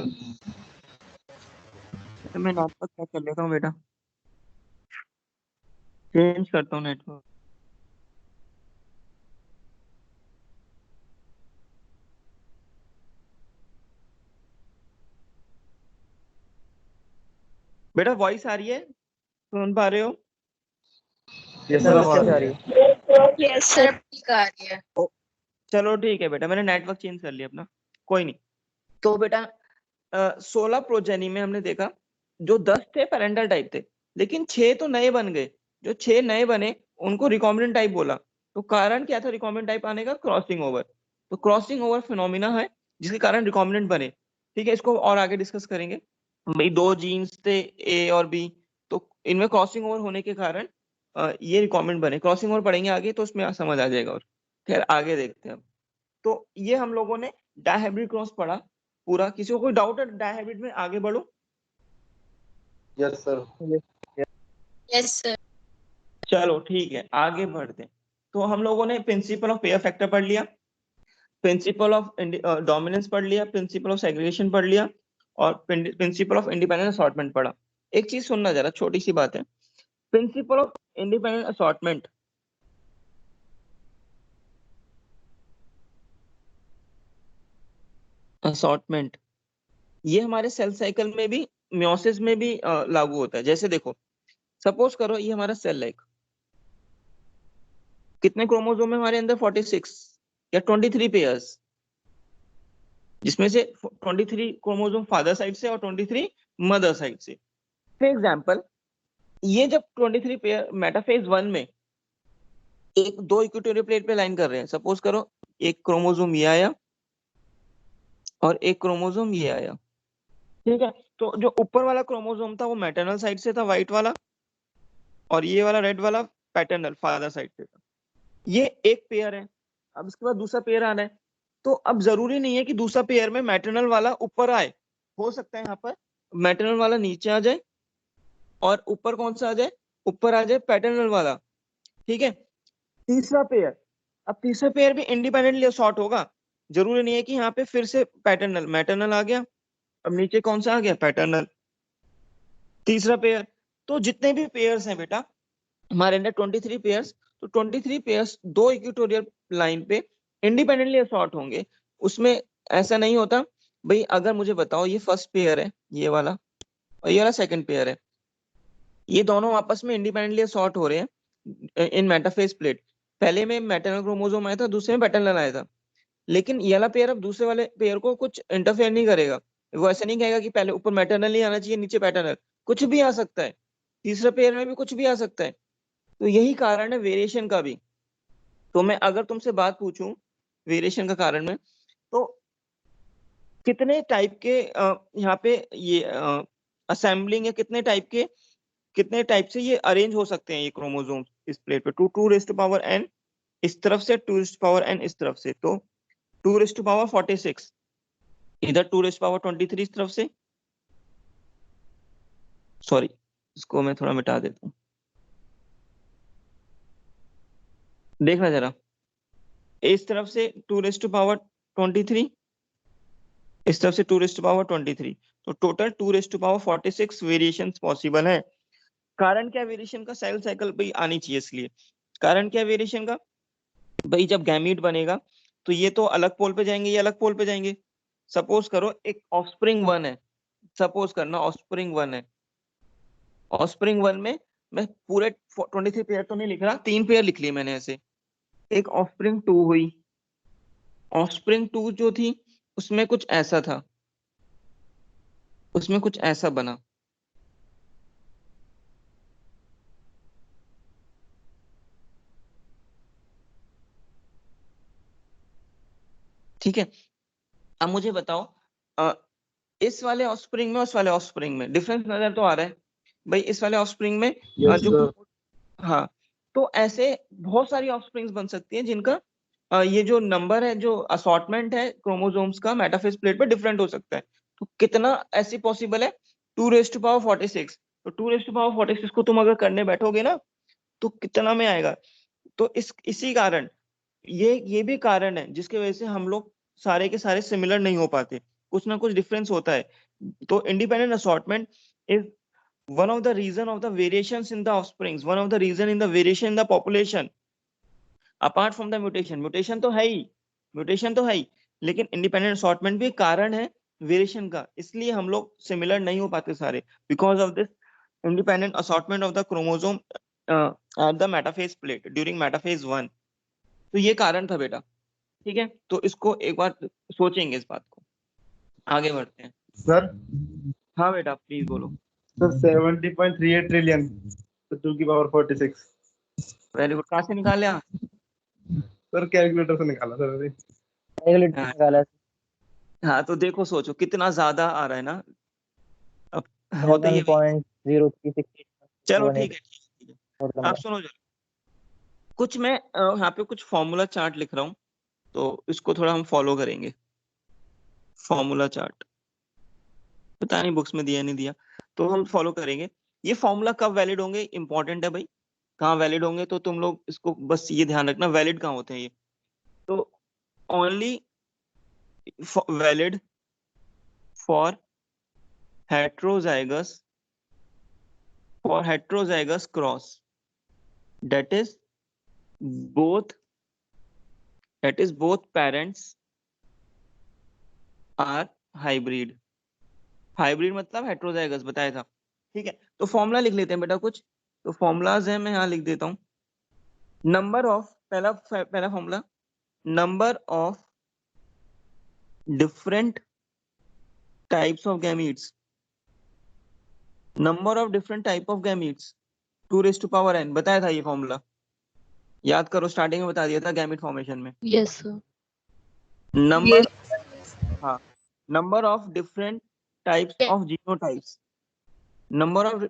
तो मैं नेटवर्क चेक कर लेता हूँ बेटा, चेंज करता हूँ नेटवर्क। बेटा वॉइस आ रही है, सुन पा रहे हो? यस सर सर अच्छे से आ रही है। Yes, sir. ठीक आ रही है. चलो ठीक है बेटा, मैंने नेटवर्क चेंज कर लिया अपना, कोई नहीं। तो बेटा 16 प्रोजेनी में हमने देखा जो 10 थे पेरेंटल टाइप थे, लेकिन 6 तो नए बन गए। जो 6 नए बने उनको रिकॉम्बिनेंट टाइप बोला। तो कारण क्या था रिकॉम्बिनेंट टाइप आने का? Crossing over. तो क्रॉसिंग ओवर फिनोमिना है जिसके कारण रिकॉम्बिनेंट बने। ठीक है, इसको और आगे डिस्कस करेंगे। भाई 2 जीन्स थे ए और बी, तो इनमें क्रॉसिंग ओवर होने के कारण ये रिकॉम्बिनेंट बने। क्रॉसिंग ओवर पढ़ेंगे आगे तो उसमें समझ आ जाएगा। और खैर आगे देखते हैं। तो ये हम लोगों ने डायहाइब्रिड क्रॉस पढ़ा पूरा। किसी को कोई डाउट है डायहाइब्रिड में? आगे बढ़ो। Yes sir. Yes, sir. चलो ठीक है, आगे बढ़ते हैं। तो हम लोगों ने प्रिंसिपल ऑफ पेयर फैक्टर पढ़ लिया, प्रिंसिपल ऑफ डोमिनेंस पढ़ लिया, प्रिंसिपल ऑफ सेग्रीगेशन पढ़ लिया, और प्रिंसिपल ऑफ इंडिपेंडेंट असॉर्टमेंट पढ़ा। एक चीज सुनना जरा, छोटी सी बात है। Principle of independent assortment, assortment ये हमारे सेल साइकिल में भी, मियोसिस में भी लागू होता है। जैसे देखो, सपोज करो ये हमारा सेल है, कितने क्रोमोसोम है हमारे अंदर? 46 या 23 पेयर्स, जिसमें से 23 क्रोमोसोम फादर साइड से और 23 मदर साइड से। फॉर एग्जांपल, ये जब 23 पेयर मेटाफेज 1 में एक दो इक्वेटोरियल प्लेट पे लाइन कर रहे हैं, सपोज करो एक क्रोमोसोम ये आया और एक क्रोमोसोम ये आया, ठीक है। तो जो ऊपर वाला क्रोमोसोम था वो मैटरनल साइड से था, व्हाइट वाला, और ये वाला रेड वाला पैटर्नल फादर साइड से था। ये एक पेयर है। अब इसके बाद दूसरा पेयर आना है, तो अब जरूरी नहीं है कि दूसरा पेयर में मैटरनल वाला ऊपर आए। हो सकता है यहाँ पर मैटरनल वाला नीचे आ जाए और ऊपर कौन सा आ जाए? ऊपर आ जाए पैटर्नल वाला, ठीक है। तीसरा पेयर, अब तीसरा पेयर भी इंडिपेंडेंटली सॉर्ट होगा। जरूरी नहीं है कि यहाँ पे फिर से पैटर्नल मैटरनल आ गया, अब नीचे कौन सा आ गया? पैटर्नल। तीसरा पेयर। तो जितने भी पेयर्स हैं बेटा हमारे अंदर 23 पेयर्स, तो 23 पेयर्स दो इक्वेटोरियल लाइन पे इंडिपेंडेंटली असॉर्ट होंगे। उसमें ऐसा नहीं होता भाई, अगर मुझे बताओ ये फर्स्ट पेयर है ये वाला और ये वाला सेकंड पेयर है, ये दोनों आपस में इंडिपेंडेंटली असॉर्ट हो रहे हैं इन मेटाफेज प्लेट। पहले में मैटरनल क्रोमोसोम आया था, दूसरे में पैटर्नल आया था, लेकिन ये वाला पेयर अब दूसरे वाले पेयर को कुछ इंटरफेयर नहीं करेगा। वो ऐसा नहीं कहेगा कि पहले ऊपर मैटरनल ही आना चाहिए नीचे पैटर्नल, कुछ भी आ सकता है, तीसरे पेयर में भी कुछ भी आ सकता है। तो यही कारण है वेरिएशन का भी। तो मैं अगर तुमसे बात पूछूं वेरिएशन का कारण में, तो कितने टाइप के यहाँ पे ये असेंबलिंग है, कितने टाइप से ये अरेंज हो सकते हैं ये क्रोमोसोम इस प्लेट पे, 2 2 n इस तरफ से, 2 n इस तरफ से, तो 2 46 इधर, 2 23 इस तरफ से। सॉरी, इसको मैं थोड़ा मिटा देता हूँ, देखना जरा, इस तरफ से 2 23, इस तरफ से 2 23, तो टोटल 2 46 वेरिएशन पॉसिबल है। कारण क्या वेरिएशन का? सेल साइकिल भाई आनी चाहिए, इसलिए कारण क्या वेरिएशन का भाई, जब गैमीट बनेगा तो ये तो अलग पोल पे जाएंगे, ये अलग पोल पे जाएंगे। सपोज करो एक ऑफस्प्रिंग 1 है, सपोज करना ऑफस्प्रिंग 1 है, ऑफस्प्रिंग 1 में मैं पूरे 23 पेयर तो नहीं लिख रहा, 3 पेयर लिख लिए मैंने ऐसे। एक ऑफस्प्रिंग 2 हुई, ऑफस्प्रिंग 2 जो थी उसमें कुछ ऐसा था, उसमें कुछ ऐसा बना, ठीक है। अब मुझे बताओ इस वाले ऑफस्प्रिंग में उस वाले ऑफस्प्रिंग में डिफरेंस नजर तो आ रहा है भाई। इस वाले ऑफस्प्रिंग में जो हाँ, तो ऐसे बहुत सारी ऑफस्प्रिंग्स बन सकती हैं जिनका ये जो नंबर है, जो असॉर्टमेंट है क्रोमोसोम्स का मेटाफेज प्लेट पे डिफरेंट हो सकता है। तो कितना ऐसी पॉसिबल है? 2 raised to power 46। तो 2 raised to power 46 को तुम अगर करने बैठोगे ना तो कितना में आएगा? तो इसी कारण ये भी कारण है जिसकी वजह से हम लोग सारे के सारे सिमिलर नहीं हो पाते, कुछ ना कुछ डिफरेंस होता है। तो independent assortment is one of the reason of the variations in the offsprings, one of the reason in the variation in the population, apart from the mutation तो है ही, mutation तो है ही, लेकिन इंडिपेंडेंट असॉर्टमेंट भी कारण है वेरिएशन का, इसलिए हम लोग सिमिलर नहीं हो पाते सारे, because of this independent assortment of the chromosome at the metaphase plate during metaphase 1। तो ये कारण था बेटा, ठीक है। तो इसको एक बार सोचेंगे इस बात को, आगे बढ़ते हैं। सर हाँ बेटा प्लीज बोलो। सर 70.38 ट्रिलियन, तो 2 की पावर 46। वेरी गुड, कहाँ से निकाले आप? सर कैलकुलेटर से निकाला सर अभी। कैलकुलेटर हाँ। निकाला हाँ तो देखो, सोचो कितना ज्यादा आ रहा है ना, अब होता ही है भाई। 7.0366 चलो ठीक है, ठीक है। और आप नंबर। सुनो जरा, कुछ मैं यहाँ पे कुछ फॉर्मूला चार्ट लिख रहा हूँ, तो इसको थोड़ा हम फॉलो करेंगे। फॉर्मूला चार्ट पता नहीं बुक्स में दिया नहीं दिया, तो हम फॉलो करेंगे। ये फॉर्मूला कब वैलिड होंगे इंपॉर्टेंट है भाई, कहाँ वैलिड होंगे, तो तुम लोग इसको बस ये ध्यान रखना वैलिड कहाँ होते हैं ये। तो only valid for heterozygous cross, that is both parents are hybrid। Hybrid मतलब हेट्रोजाइगस बताया था, ठीक है। तो फॉर्मूला लिख लेते हैं बेटा कुछ, तो फॉर्मूलाज है, मैं यहाँ लिख देता हूँ। नंबर ऑफ, पहला formula, number of different types of gametes, number of different type of gametes 2 raised to power n, बताया था ये फॉर्मूला, याद करो स्टार्टिंग में बता दिया था गैमीट फॉर्मेशन में। Yes, sir. नंबर, हाँ, number of different types of genotypes, number of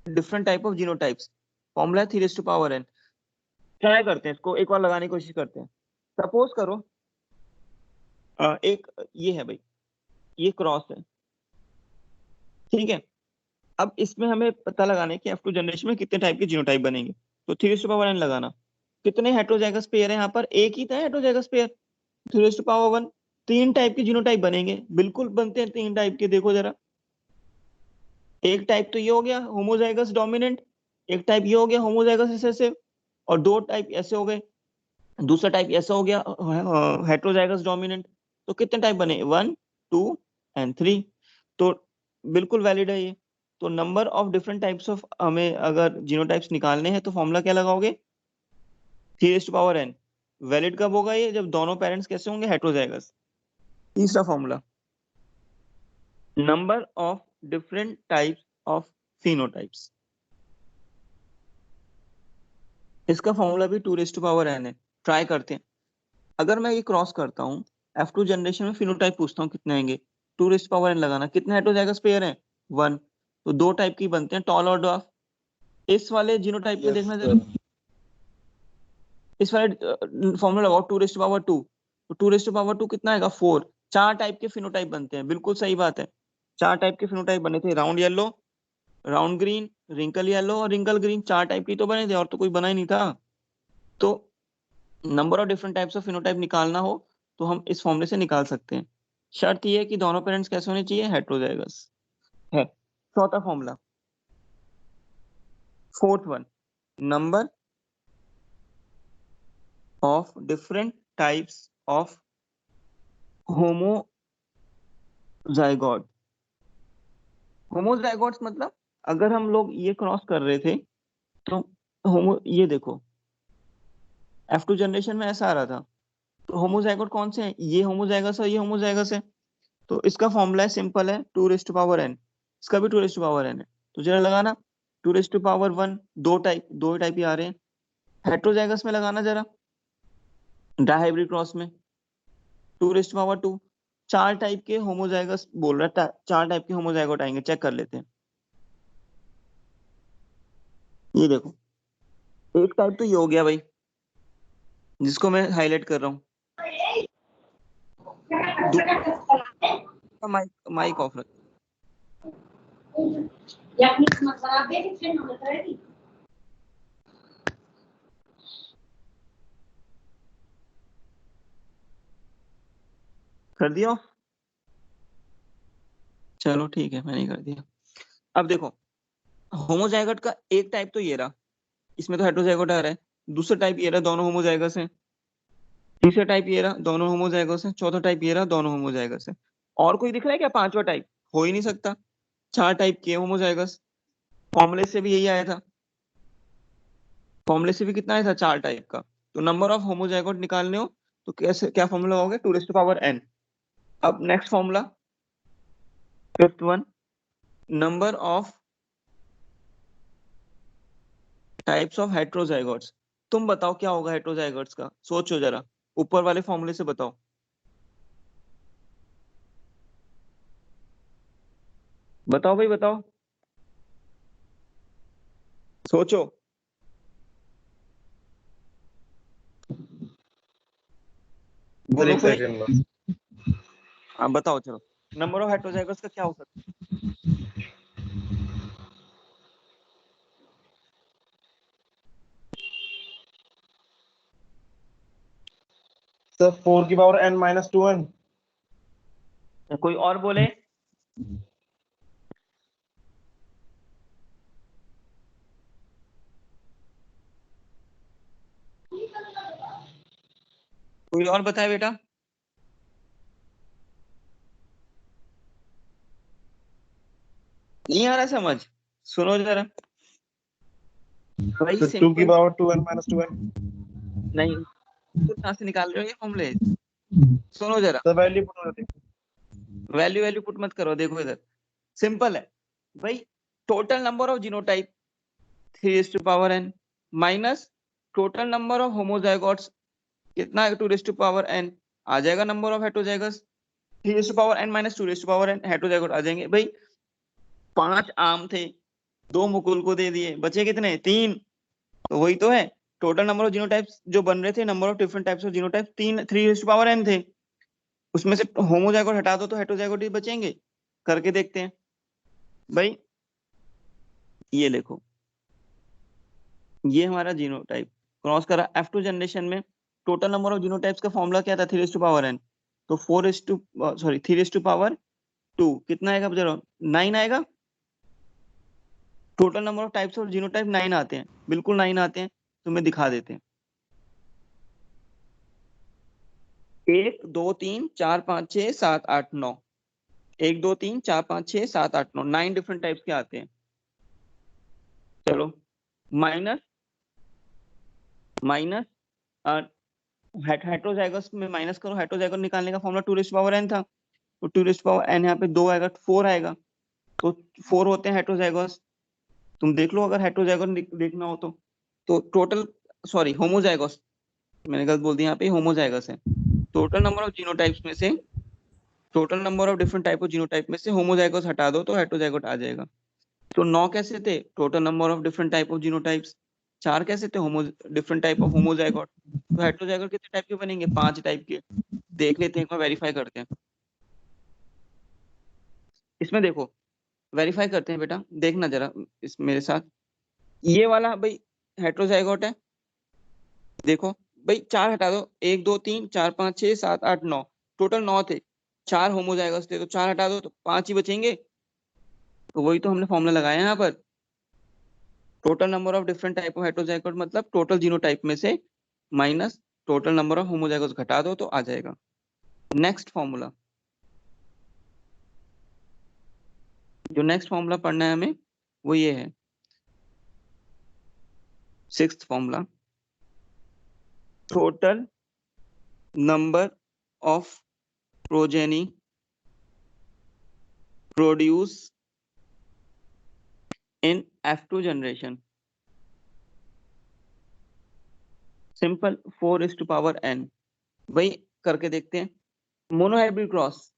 different type of genotypes, formula 3 raised to power n। Try करते हैं इसको एक बार लगाने की कोशिश करते हैं। सपोज करो एक ये है भाई, ये क्रॉस है, ठीक है। अब इसमें हमें पता लगाना है कि F2 जनरेशन में कितने टाइप के जीनोटाइप बनेंगे, तो 3 raised to power n लगाना। कितने हेट्रोजाइगस पेयर है यहाँ पर? एक ही था heterozygous pair, 3 raised to power 1, 3 type के जीनोटाइप बनेंगे, बिल्कुल बनते हैं 3 टाइप के, देखो जरा, एक टाइप तो ये हो गया होमोजाइगस डोमिनेंट, एक टाइप ये हो गया होमोजाइगस रिसेसिव, और दो टाइप ऐसे हो गए, दूसरा टाइप ऐसा हो गया हेट्रोजाइगस डोमिनेंट। तो कितने टाइप बने, 1 2 एंड 3। तो बिल्कुल वैलिड है ये। तो number of different types of, हमें अगर जीनोटाइप्स निकालने हैं तो फॉर्मूला क्या लगाओगे, 3n। वैलिड कब होगा ये, जब दोनों पेरेंट्स कैसे होंगे, हेट्रोजाइगस। तीसरा formula, number of different types of phenotypes, इसका फॉर्मूला भी 2n है। ट्राई करते हैं, अगर मैं ये क्रॉस करता हूँ, F2 जनरेशन में फिनोटाइप पूछता हूँ कितने आएंगे, 2n लगाना, कितने हेट्रोजाइगस पेयर हैं, 1। तो दो टाइप की बनते हैं, टॉल और ड्वार्फ। इस वाले जीनोटाइप पे Yes, देखना sir. जरा, इस वाले फॉर्मूला लगाओ 2 तो 2 कितना आएगा, 4। चार टाइप के फिनोटाइप बनते हैं, बिल्कुल सही बात है। चार टाइप के फिनोटाइप बने थे, round yellow, round green, wrinkle yellow और रिंकल ग्रीन। चार टाइप की तो बने थे, और तो कोई बना ही नहीं था। तो number of different types of phenotype निकालना हो तो हम इस फॉर्मूले से निकाल सकते हैं। शर्त ये है कि दोनों पेरेंट्स कैसे होने चाहिए, हेट्रोजाइगस है। चौथा formula, fourth one, number of different types of homozygote. Homozygotes मतलब अगर हम लोग ये क्रॉस कर रहे थे तो ये देखो F2 जनरेशन में ऐसा आ रहा था, तो होमोजाइगोट कौन से हैं, ये होमोजाइगस है, ये होमोजाइगस है। तो इसका फॉर्मूला है, सिंपल है, 2n, इसका भी 2n है। तो जरा लगाना 2n, दो टाइप ही आ रहे हैं। हेट्रोजाइगस में लगाना जरा, डायहाइब्रिड क्रॉस में 2 चार टाइप के होमोजाइगस बोल रहा था, चार टाइप के होमोजाइगोट आएंगे, चेक कर लेते हैं। ये देखो, एक टाइप तो ये हो गया भाई, जिसको मैं हाईलाइट कर रहा हूँ। माइक ऑफ रख, कर दिया, चलो ठीक है, मैंने कर दिया। अब देखो, होमोजाइगोट का एक टाइप तो ये रहा, इसमें तो हेट्रोजाइगोट आ रहा है। दूसरा टाइप ये रहा, दोनों होमोजाइगस हैं। तीसरा टाइप ये रहा, दोनों होमोजाइगस हैं। चौथा टाइप ये रहा, दोनों होमोजाइगस हैं। और कोई दिख रहा है क्या पांचवा टाइप, हो ही नहीं सकता, चार टाइप के होमोजाइगस। फॉर्मूले से भी यही आया था, फॉर्मूले से भी कितना आया था, चार टाइप का। तो नंबर ऑफ होमोजाइगोट निकालने हो तो कैसे, क्या फॉर्मूला होगा, 2n। अब next formula, fifth one, number of types of heterozygotes. तुम बताओ क्या होगा हेट्रोजाइगोट्स का, सोचो जरा, ऊपर वाले फॉर्मूले से बताओ, बताओ भाई बताओ, सोचो। बोलो एक कोई, सेकंड बस। हाँ बताओ, चलो नंबर ऑफ हेट्रोजाइगोट्स का क्या हो सकता सर 4 की पावर n माइनस 2n। है, कोई और बोले। कोई और बताए बेटा, नहीं आ रहा समझ, सुनो जरा भाई, सर 2 की simple. Power 2n minus 2n। नहीं, तो कहाँ से निकाल रहे हो ये फॉर्मूले, सुनो जरा, सर वैल्यू पुट हो जाती वैल्यू वैल्यू पुट मत करो, देखो इधर सिंपल है भाई, total number of genotype 3n minus total number of homozygotes कितना है, 2n आ जाएगा। Number of heterozygous 3n minus 2n heterozygote आ जाएंगे भाई। 5 आम थे, 2 मुकुल को दे दिए, बचे कितने, 3। तो वही तो है, टोटल नंबर ऑफ जीनोटाइप्स जो बन रहे थे, number of different types of genotype 3n थे। उसमें से होमोजाइगोट हटा दो तो हेट्रोजाइगोट ही बचेंगे। करके देखते हैं भाई, ये देखो, ये हमारा जीनोटाइप क्रॉस करा F2 जनरेशन में। टोटल नंबर ऑफ जीनोटाइप्स का फॉर्मूला क्या था, 3n। तो 3 कितना आएगा, जरा 9 आएगा। टोटल नंबर ऑफ टाइप्स और जीनोटाइप 9 आते हैं, बिल्कुल 9 आते हैं, तुम्हें दिखा देते हैं। 1 2 3 4 5 6 7 8 9 1 2 3 4 5 6 7 8 9 9 डिफरेंट टाइप्स के आते हैं। चलो माइनस हेट्रोजाइगस में माइनस करो, हेट्रोजाइगस निकालने का फॉर्मूला 2n था, तो 2n यहाँ पे 2 आएगा, 4 आएगा, तो 4 होते हैं हेट्रोजाइगस। तुम देख लो अगर हेट्रोजाइगस देखना हो तो टोटल सॉरी होमोजाइगस, मैंने गलत बोल दिया, यहाँ पे होमोजाइगस है। टोटल नंबर ऑफ जीनोटाइप्स में से, total number of different type of genotype में से होमोजाइगस हटा दो तो हेट्रोजाइगस आ जाएगा। तो 9 कैसे थे? Total number of different type of genotypes. 4 कैसे थे? Different type of homozygote. तो हेट्रोजाइगोट कितने टाइप के बनेंगे? 5 टाइप के। देख लेते हैं, एक बार वेरीफाई करते हैं। इसमें देखो वेरीफाई करते हैं बेटा, देखना जरा इस मेरे साथ। ये वाला भाई हेट्रोजाइगोट है, देखो भाई 4 हटा दो, 1 2 3 4 5 6 7 8 9, टोटल 9 थे, 4 होमोजाइगस थे, तो 4 हटा दो तो 5 ही बचेंगे। तो वही तो हमने फॉर्मूला लगाया यहाँ पर, total number of different type of heterozygote मतलब टोटल जीनोटाइप में से माइनस टोटल नंबर ऑफ होमोजाइगोस घटा दो तो आ जाएगा। नेक्स्ट फॉर्मूला, जो नेक्स्ट फॉर्मूला पढ़ना है हमें वो ये है, 6th formula, total number of progeny produce in F2 generation, simple 4n। वही करके देखते हैं। मोनोहाइब्रिड क्रॉस,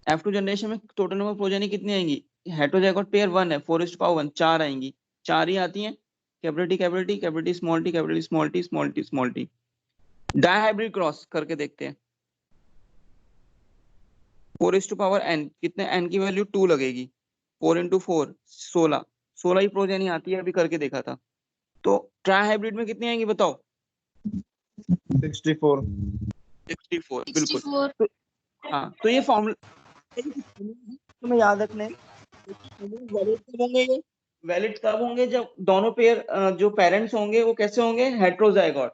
F2 जनरेशन में टोटल नंबर प्रोजेनी कितनी आएंगी? हेट्रोजाइगोट पेयर 1 है, 4:1 4 आएंगी, 4 ही आती हैं। Capital T small T capital small T small T small T. Dihybrid cross करके देखते हैं, 4n, कितने n की वैल्यू 2 लगेगी, 4 × 4 16 ही प्रोजेनी आती है, अभी करके देखा था। तो ट्राइहाइब्रिड में कितनी आएंगी बताओ? 64 बिल्कुल। 64 तो हाँ, तो ये फॉर्मूला तुम्हें याद रखना है। वैलिड कब होंगे ये? वैलिड तब होंगे जब दोनों पेयर जो पेरेंट्स होंगे वो कैसे होंगे? हेट्रोजाइगोट,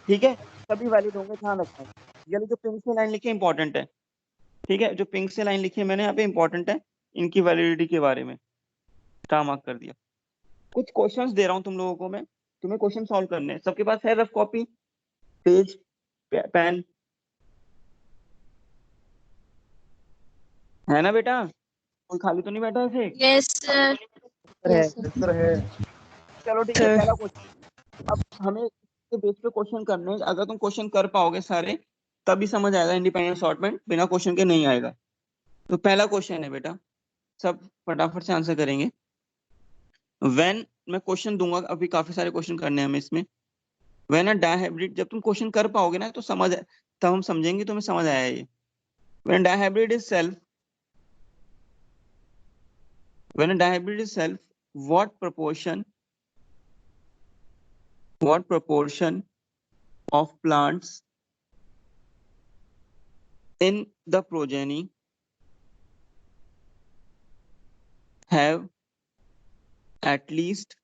ठीक है, तभी वैलिड होंगे, ध्यान रखना। ये जो पिंक से लाइन लिखी है इंपॉर्टेंट है, ठीक है, जो पिंक से लाइन लिखी है मैंने यहाँ पे इंपॉर्टेंट है, इनकी वैलिडिटी के बारे में स्टार मार्क कर दिया। कुछ क्वेश्चंस दे रहा हूँ तुम लोगों को मैं, तुम्हें क्वेश्चन सॉल्व करने हैं। सबके पास है रफ कॉपी, पेज, पेन, है ना बेटा? कोई खाली तो नहीं बैठा ऐसे? yes sir है। सर है। चलो ठीक है, पहला क्वेश्चन। अब हमें इसके बेस पे क्वेश्चन करने हैं, अगर तुम क्वेश्चन कर पाओगे सारे तभी समझ आएगा इंडिपेंडेंट असॉर्टमेंट, बिना क्वेश्चन के नहीं आएगा। तो पहला क्वेश्चन है बेटा, सब फटाफट से आंसर करेंगे। व्हेन, मैं क्वेश्चन दूंगा, अभी काफी सारे क्वेश्चन करने हैं हमें इसमें। व्हेन अ डायहाइब्रिड, जब तुम क्वेश्चन कर पाओगे ना तो समझ, तब हम समझेंगे तुम्हें समझ आया ये। When dihybrid is self, when a dihybrid is self, what proportion of plants in the progeny have at least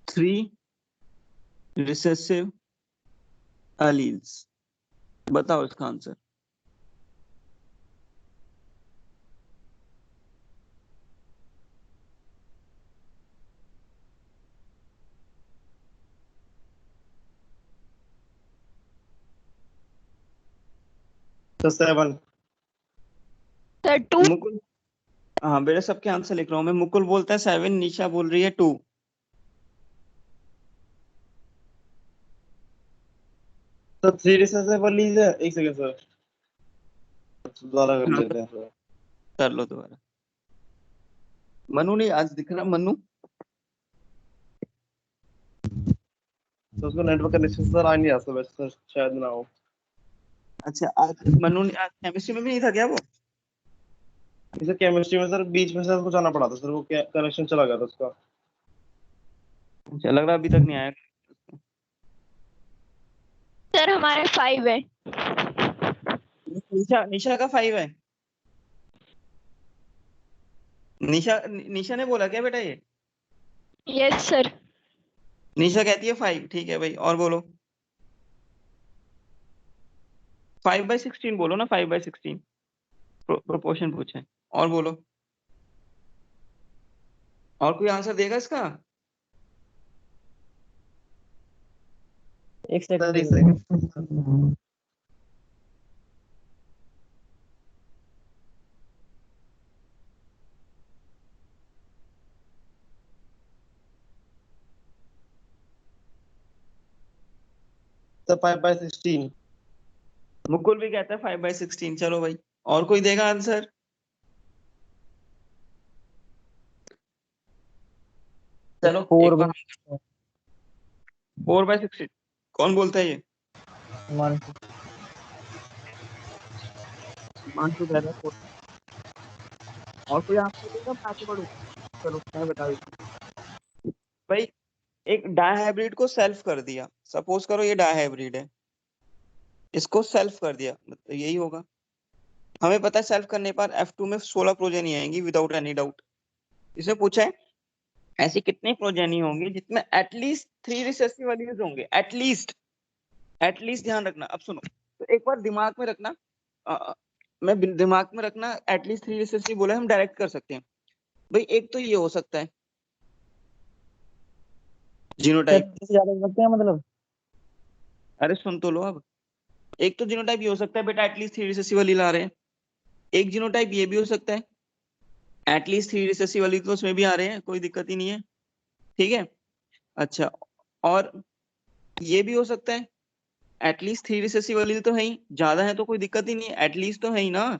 3 recessive alleles? बताओ इसका आंसर। तो 7 sir 2 मुकुल, हाँ बेटा सबके आंसर लिख रहा हूँ मैं। मुकुल बोलता है 7, निशा बोल रही है 2। तो 3 रिसेसिबल लीज है। एक सेकंड सर, दोबारा कर लेते हैं सर। कर लो दोबारा। मनु नहीं आज दिख रहा, मनु तो उसको नेटवर्क कनेक्शन सर आ नहीं रहा सर, वैसे सर शायद ना हो। अच्छा, आज मनु ने आज केमिस्ट्री में भी नहीं था क्या वो? इसे केमिस्ट्री में सर बीच में सर को जाना पड़ा था सर, वो कनेक्शन चला गया था उसका। अच्छा, लग रहा अभी तक नहीं आया। sir हमारे 5 है। निशा का 5 है, निशा ने बोला क्या बेटा ये? Yes, sir. निशा कहती है 5, ठीक है भाई, और बोलो। 5/16 बोलो ना, 5/16 प्रोपोर्शन पूछे, और बोलो। और कोई आंसर देगा इसका? एक सर एक सेकंड। सेकंड। सर 5/16। मुकुल भी कहता है 5/16। चलो भाई, और कोई देगा आंसर? चलो फोर एक बार 4/16 कौन बोलता है ये? हिमांशु। हिमांशु कह रहा है 4। और कोई आंसर देगा? मैं आगे बढ़ूं? चलो मैं बता देता हूँ भाई। एक डायहाइब्रिड को सेल्फ कर दिया, सपोज करो ये डायहाइब्रिड है, इसको सेल्फ कर दिया, मतलब यही होगा। हमें पता है सेल्फ करने पर F2 में 16 प्रोजेनी आएंगी विदाउट एनी डाउट। इसमें पूछा है ऐसी कितनी प्रोजेनी होंगी जिसमें एटलीस्ट 3 रिसेसिव एलील्स होंगे, एटलीस्ट ध्यान रखना। अब सुनो, तो एक बार दिमाग में रखना, दिमाग में रखना, एटलीस्ट 3 रिसेसिव बोला, हम डायरेक्ट कर सकते हैं भाई। एक तो ये हो सकता है जीनोटाइप, ज्यादा हो सकते हैं मतलब। अरे सुन तो लो अब। एक तो जीनोटाइप ये हो सकता है बेटा, एटलीस्ट 3 रिसेसिव एलील आ रहे हैं। एक जीनोटाइप ये भी हो सकता है, एटलीस्ट 3 रिसेसिव एलील तो उसमें भी आ रहे हैं, कोई दिक्कत ही नहीं है, ठीक है। अच्छा, और ये भी हो सकता है, एटलीस्ट 3 रिसेसिव एलील तो है ही, ज्यादा है तो कोई दिक्कत ही नहीं है, एटलीस्ट तो है ही ना,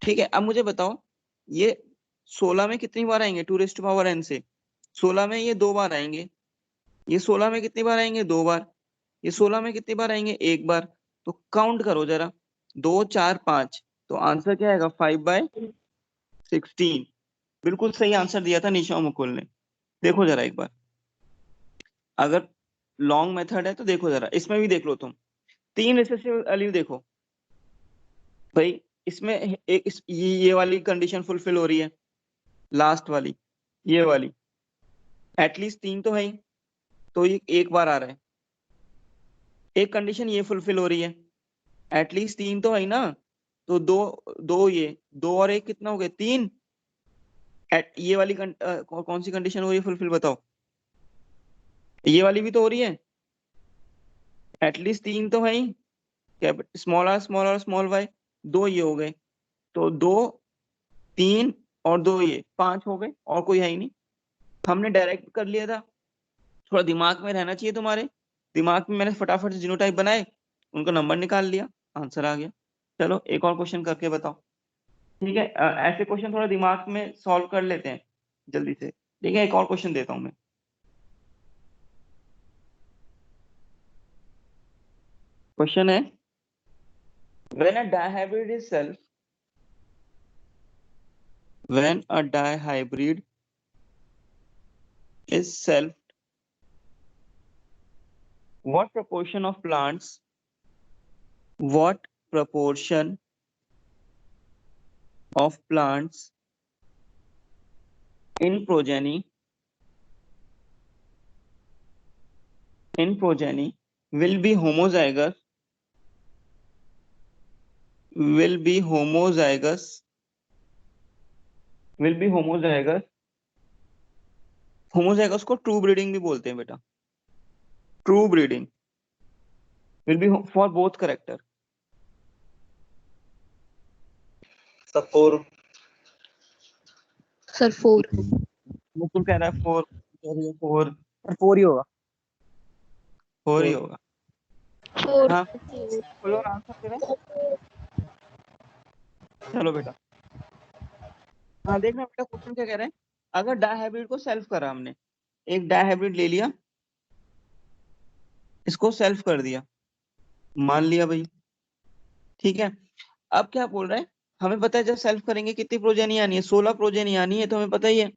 ठीक है। अब मुझे बताओ, ये 16 में कितनी बार आएंगे 2n से? 16 में ये 2 बार आएंगे। ये 16 में कितनी बार आएंगे? 2 बार। ये 16 में कितनी बार आएंगे? 1 बार। तो काउंट करो जरा, 2 4 5, तो आंसर क्या आएगा? 5/16। बिल्कुल सही आंसर दिया था निशा मुकुल ने। देखो जरा एक बार, अगर लॉन्ग मेथड है तो देखो जरा, इसमें भी देख लो तुम। 3 रिसेसिव एलील देखो भाई, इसमें एक ये वाली कंडीशन फुलफिल हो रही है, लास्ट वाली, ये वाली, एटलीस्ट 3 तो है ही, तो ये 1 बार आ रहा है। एक कंडीशन ये फुलफिल हो रही है, एटलीस्ट 3 तो है ही ना, तो दो ये 2 और 1 कितना हो गया? 3। ये वाली कौन सी कंडीशन हो रही है फुलफिल, बताओ? ये वाली भी तो हो रही है, एटलीस्ट 3 तो है ही, स्मॉल आर स्मॉल वाई, 2 ये हो गए, तो 2 3 और 2 ये 5 हो गए, और कोई है ही नहीं। हमने डायरेक्ट कर लिया था, थोड़ा दिमाग में रहना चाहिए तुम्हारे। दिमाग में मैंने फटाफट से जीनोटाइप बनाए, उनका नंबर निकाल लिया, आंसर आ गया। चलो एक और क्वेश्चन करके बताओ, ठीक है। ऐसे क्वेश्चन थोड़ा दिमाग में सॉल्व कर लेते हैं जल्दी से, ठीक है। एक और क्वेश्चन देता हूं मैं। क्वेश्चन है, when a dihybrid is self, when a dihybrid is self, what proportion of plants, what proportion of plants in progeny will be homozygous, will be homozygous homozygous को ट्रू ब्रीडिंग भी बोलते हैं बेटा, true breeding will be for both character। Sir 4। Sir, 4. Mukul कह रहा है 4, 4 four ही होगा। 4 ही होगा। 4. हाँ, कोई और आंसर दे रहे हैं? चलो बेटा, हाँ देखना बेटा क्वेश्चन क्या कह रहे हैं। अगर डायहाइब्रिड को सेल्फ करा हमने, एक डायहाइब्रिड ले लिया, इसको सेल्फ कर दिया, मान लिया भाई, ठीक है। अब क्या बोल रहा है, हमें पता है जब सेल्फ करेंगे कितनी प्रोजेनी आनी है? 16 प्रोजेनी आनी है, तो हमें पता ही है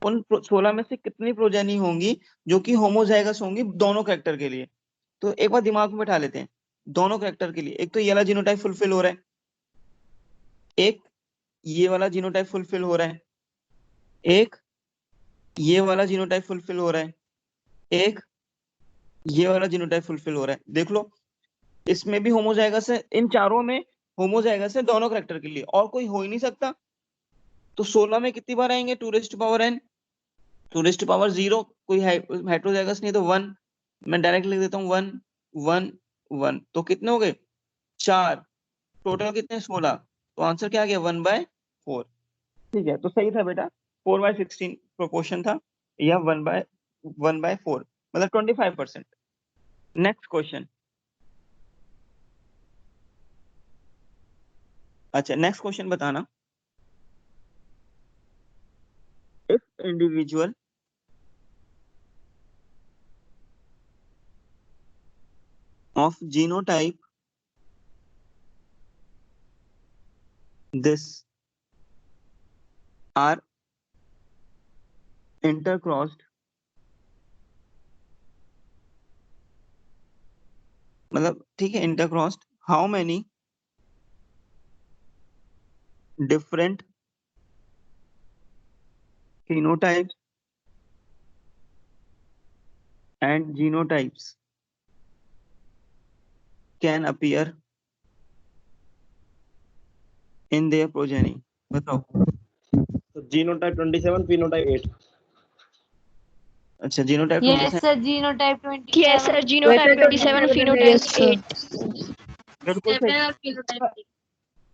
उन 16 में से कितनी प्रोजेनी होंगी जो कि होमोजाइगस होंगी दोनों कैरेक्टर के लिए। तो एक बार दिमाग में बैठा लेते हैं, दोनों कैरेक्टर के लिए एक तो ये वाला जीनोटाइप फुलफिल हो रहा है, एक ये वाला जीनोटाइप फुलफिल हो रहा है, एक ये वाला जीनोटाइप फुलफिल हो रहा है, एक ये वाला जीनोटाइप फुलफिल हो रहा है। देख लो, इसमें भी होमोजाइगस है, इन चारों में होमोजाइगस है दोनों करेक्टर के लिए, और कोई हो ही नहीं सकता। तो 16 में कितनी बार आएंगे 2n, 2 0, कोई हेट्रोजाइगस नहीं तो 1, मैं डायरेक्ट लिख देता हूँ 1 1 1, तो कितने हो गए 4, टोटल कितने 16, तो आंसर क्या आ गया 1/4। ठीक है, तो सही था बेटा, 4/16 प्रोपोर्शन था, या 1/4, मतलब 25%। Next question. अच्छा, नेक्स्ट क्वेश्चन बताना। If individual of genotype this are intercrossed, मतलब ठीक है intercrossed, how many different phenotypes and genotypes can appear in their progeny? बताओ। तो जीनोटाइप 27, फिनोटाइप 8। अच्छा, genotype Yes 27, sir, genotype 27. Yes, sir. Genotype 27, phenotype 8. बिल्कुल सही। और phenotype 8.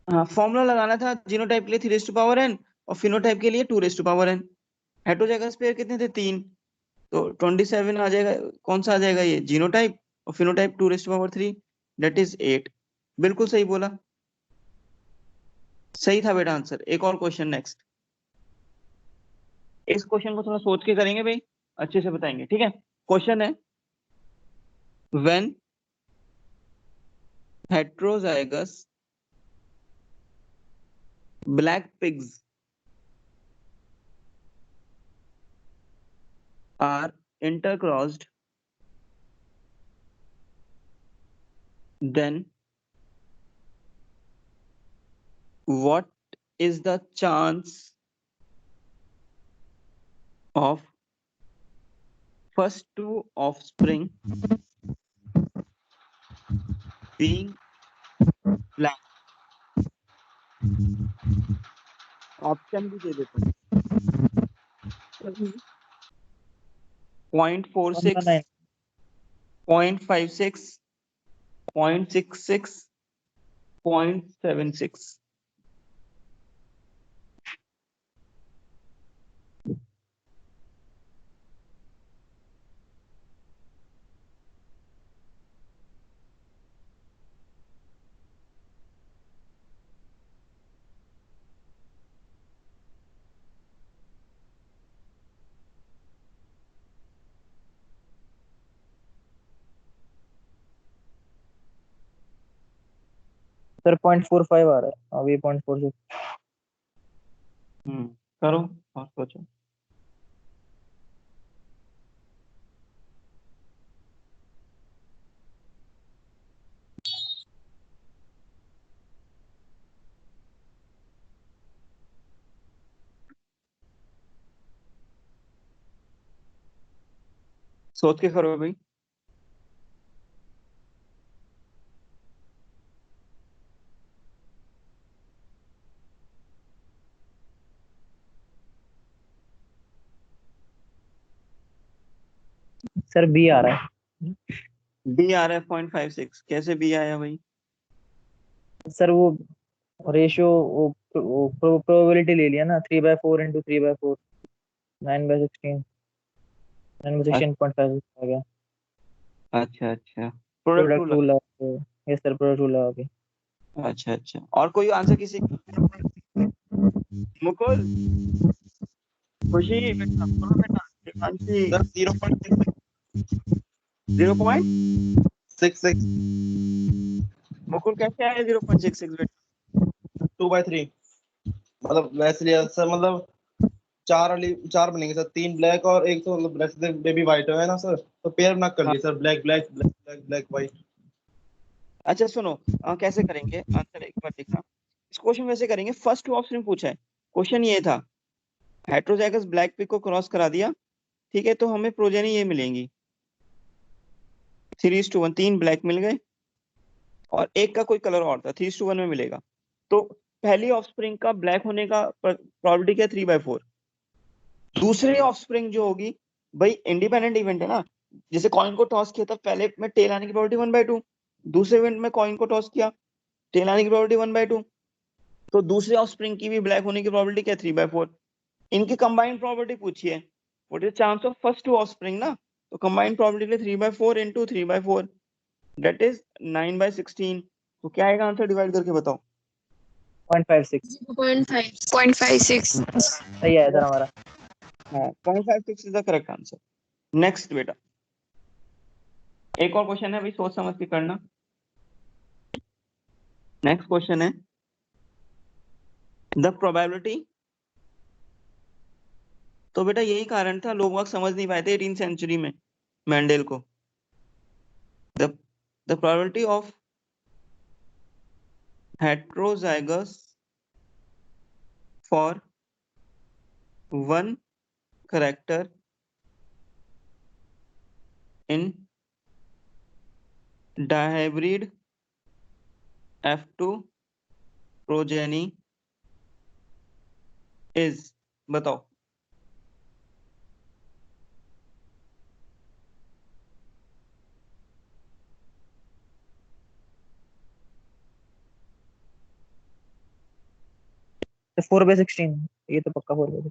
हाँ, फॉर्मूला लगाना था जीनोटाइप के लिए 3n और फिनोटाइप के लिए 2n। हेट्रोजाइगस पेयर कितने थे 3, तो 27 आ जाएगा, कौन सा आ जाएगा ये जीनोटाइप, और फिनोटाइप 2 3, दैट इज 8। बिल्कुल सही बोला, सही था बेटा आंसर। एक और क्वेश्चन नेक्स्ट। इस क्वेश्चन को थोड़ा सोच के करेंगे भाई, अच्छे से बताएंगे, ठीक है। क्वेश्चन है, when heterozygous black pigs are intercrossed, then what is the chance of first two offspring being black? Option भी दे देता हूँ, 0.46, 1/9 0.56, 0.66, 0.76। सर 0.45 आ रहा है, अभी 0.46। करो और सोचो। सोच के करो भाई। सर बी आ रहा है। बी आ रहा है 0.56, कैसे बी आया भाई? सर वो रेशियो, वो प्रोबेबिलिटी ले लिया ना, 3/4 इंटू 3/4, 9/16, 9/16.5 आ गया। अच्छा अच्छा, प्रोडक्ट प्रोडक्ट रूल। रूल लगा के, यस सर, प्रोडक्ट रूल लगा के। अच्छा अच्छा, और कोई आंसर किसी? मुकुल, खुशी, बेटा बोलो बेटा, दिवांशी। सर 0.66। 0.66, मुकुल कैसे आया 0.66 बेटा? 2/3, मतलब वैसे लिया सर, मतलब चार बनेंगे सर, 3 ब्लैक और एक तो मतलब ब्लैक से बेबी व्हाइट है ना सर, तो पेयर ना कर हाँ। लिए sir, black black black black black white. अच्छा सुनो, कैसे करेंगे आंसर एक बार देखना। इस क्वेश्चन वैसे करेंगे, फर्स्ट टू ऑप्शन पूछा है, क्वेश्चन ये था हेट्रोजाइगस ब्लैक पिग को क्रॉस करा दिया, ठीक है, तो हमें प्रोजेनी ये मिलेंगी 3:1, 3 ब्लैक मिल गए और एक का कोई कलर और था, 3:1 में मिलेगा। तो पहली ऑफस्प्रिंग का ब्लैक होने का प्रोबेबिलिटी क्या, 3/4। दूसरी ऑफस्प्रिंग जो होगी, भाई इंडिपेंडेंट इवेंट है ना, जैसे कॉइन को टॉस किया था, पहले में टेल आने की प्रोबेबिलिटी 1/2, दूसरे इवेंट में कॉइन को टॉस किया, टेल आने की प्रोबेबिलिटी 1/2, तो दूसरे ऑफस्प्रिंग की भी ब्लैक होने की प्रोबेबिलिटी क्या, 3/4। इनकी कंबाइंड प्रोबेबिलिटी पूछी है, what is chance of first two offspring ना, तो combined probability 3/4 into 3/4 that is 9/16। तो क्या आएगा आंसर, डिवाइड करके बताओ। 0.56 0.56 सही है सर हमारा। हाँ, 0.56 is the correct answer. Next बेटा, एक और क्वेश्चन है भाई, सोच समझ के करना। नेक्स्ट क्वेश्चन है, द प्रोबेबिलिटी, तो बेटा यही कारण था लोग वक्त समझ नहीं पाए थे 18th सेंचुरी में मेंडल को। The probability of heterozygous for one character in dihybrid F2 progeny is, बताओ। तो 4/16 ये तो पक्का 4/16।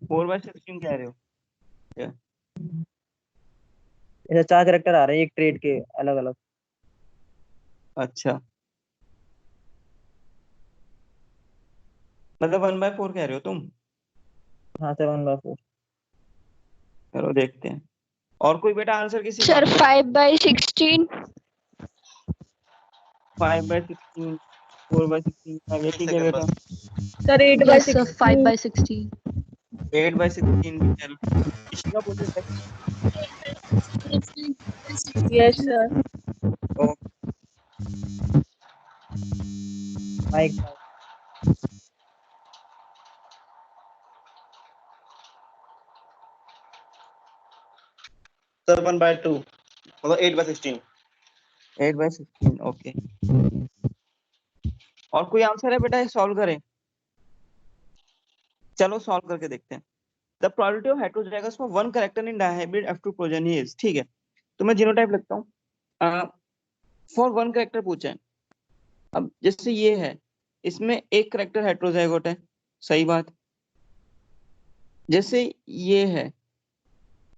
4/16 कह रहे हो? ऐसे 4 कैरेक्टर आ रहे हैं एक ट्रेड के अलग अलग। अच्छा, मतलब 1/4 कह रहे हो तुम? हाँ सर 1/4। चलो देखते हैं। और कोई बेटा आंसर किसी का? Sir, 5/16. 5/16, 4/16 आ गया, ठीक है सेकंड बेटा। बस। Sir Yes, sir, 8/16 5/16. 8/16 भी चलो। इशिका बोलिए sir. Yes sir mic sir 1/2 मतलब 8/16। 8/16 ओके। और कोई आंसर है बेटा, सॉल्व करें? चलो सॉल्व करके देखते हैं। The probability of heterozygous for one character in dihybrid F2 progeny is, ठीक है, तो मैं जीनोटाइप लिखता हूँ। फॉर वन कैरेक्टर पूछा है। अब जैसे ये है, इसमें एक कैरेक्टर हेटेरोजाइगोट है, सही बात। जैसे ये है,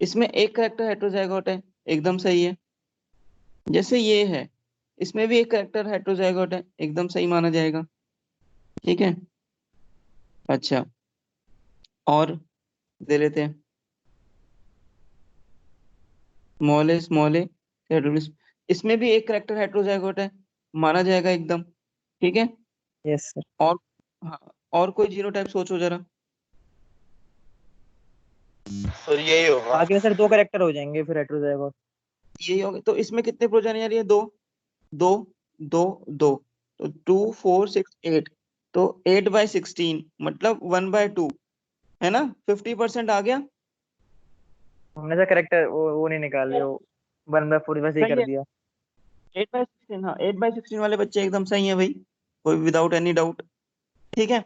इसमें एक कैरेक्टर हेटेरोजाइगोट है, एकदम सही है। जैसे ये है, इसमें भी एक कैरेक्टर हेटेरोजाइगोट है, एकदम सही माना जाएगा, ठीक है। अच्छा, और दे लेते हैं स्मॉल ए इसमें भी एक कैरेक्टर हेटेरोजाइगोट है, माना जाएगा एकदम, ठीक है। Yes sir. और हाँ, और कोई जीनोटाइप सोचो जरा। सर यही होगा। बाकी में सर 2 कैरेक्टर हो जाएंगे फिर हेटेरोजाइगोट। यही होगा, तो इसमें कितने प्रोजेनी आ रही है, 2 2 2 2, तो 2 4 6 8, तो 8/16 मतलब 1/2 है ना, 50% आ गया। हमने सर कैरेक्टर वो नहीं निकाल लिया, 1/4 वैसे ही सही कर है, दिया। 8/16, हाँ 8/16 वाले बच्चे एकदम सही है भाई, कोई विदाउट एनी डाउट, ठीक है।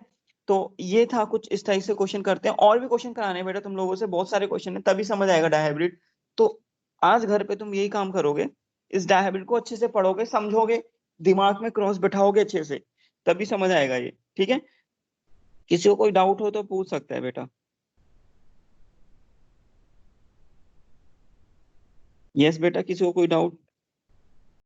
तो ये था, कुछ इस टाइप से क्वेश्चन करते हैं, और भी क्वेश्चन कराने हैं बेटा तुम लोगों से, बहुत सारे क्वेश्चन है, तभी समझ आएगा डायहाइब्रिड। तो आज घर पे तुम यही काम करोगे, इस डायहाइब्रिड को अच्छे से पढ़ोगे, समझोगे, दिमाग में क्रॉस बिठाओगे अच्छे से, तभी समझ आएगा ये, ठीक है। किसी को कोई डाउट हो तो पूछ सकता है बेटा। यस बेटा, किसी को कोई डाउट?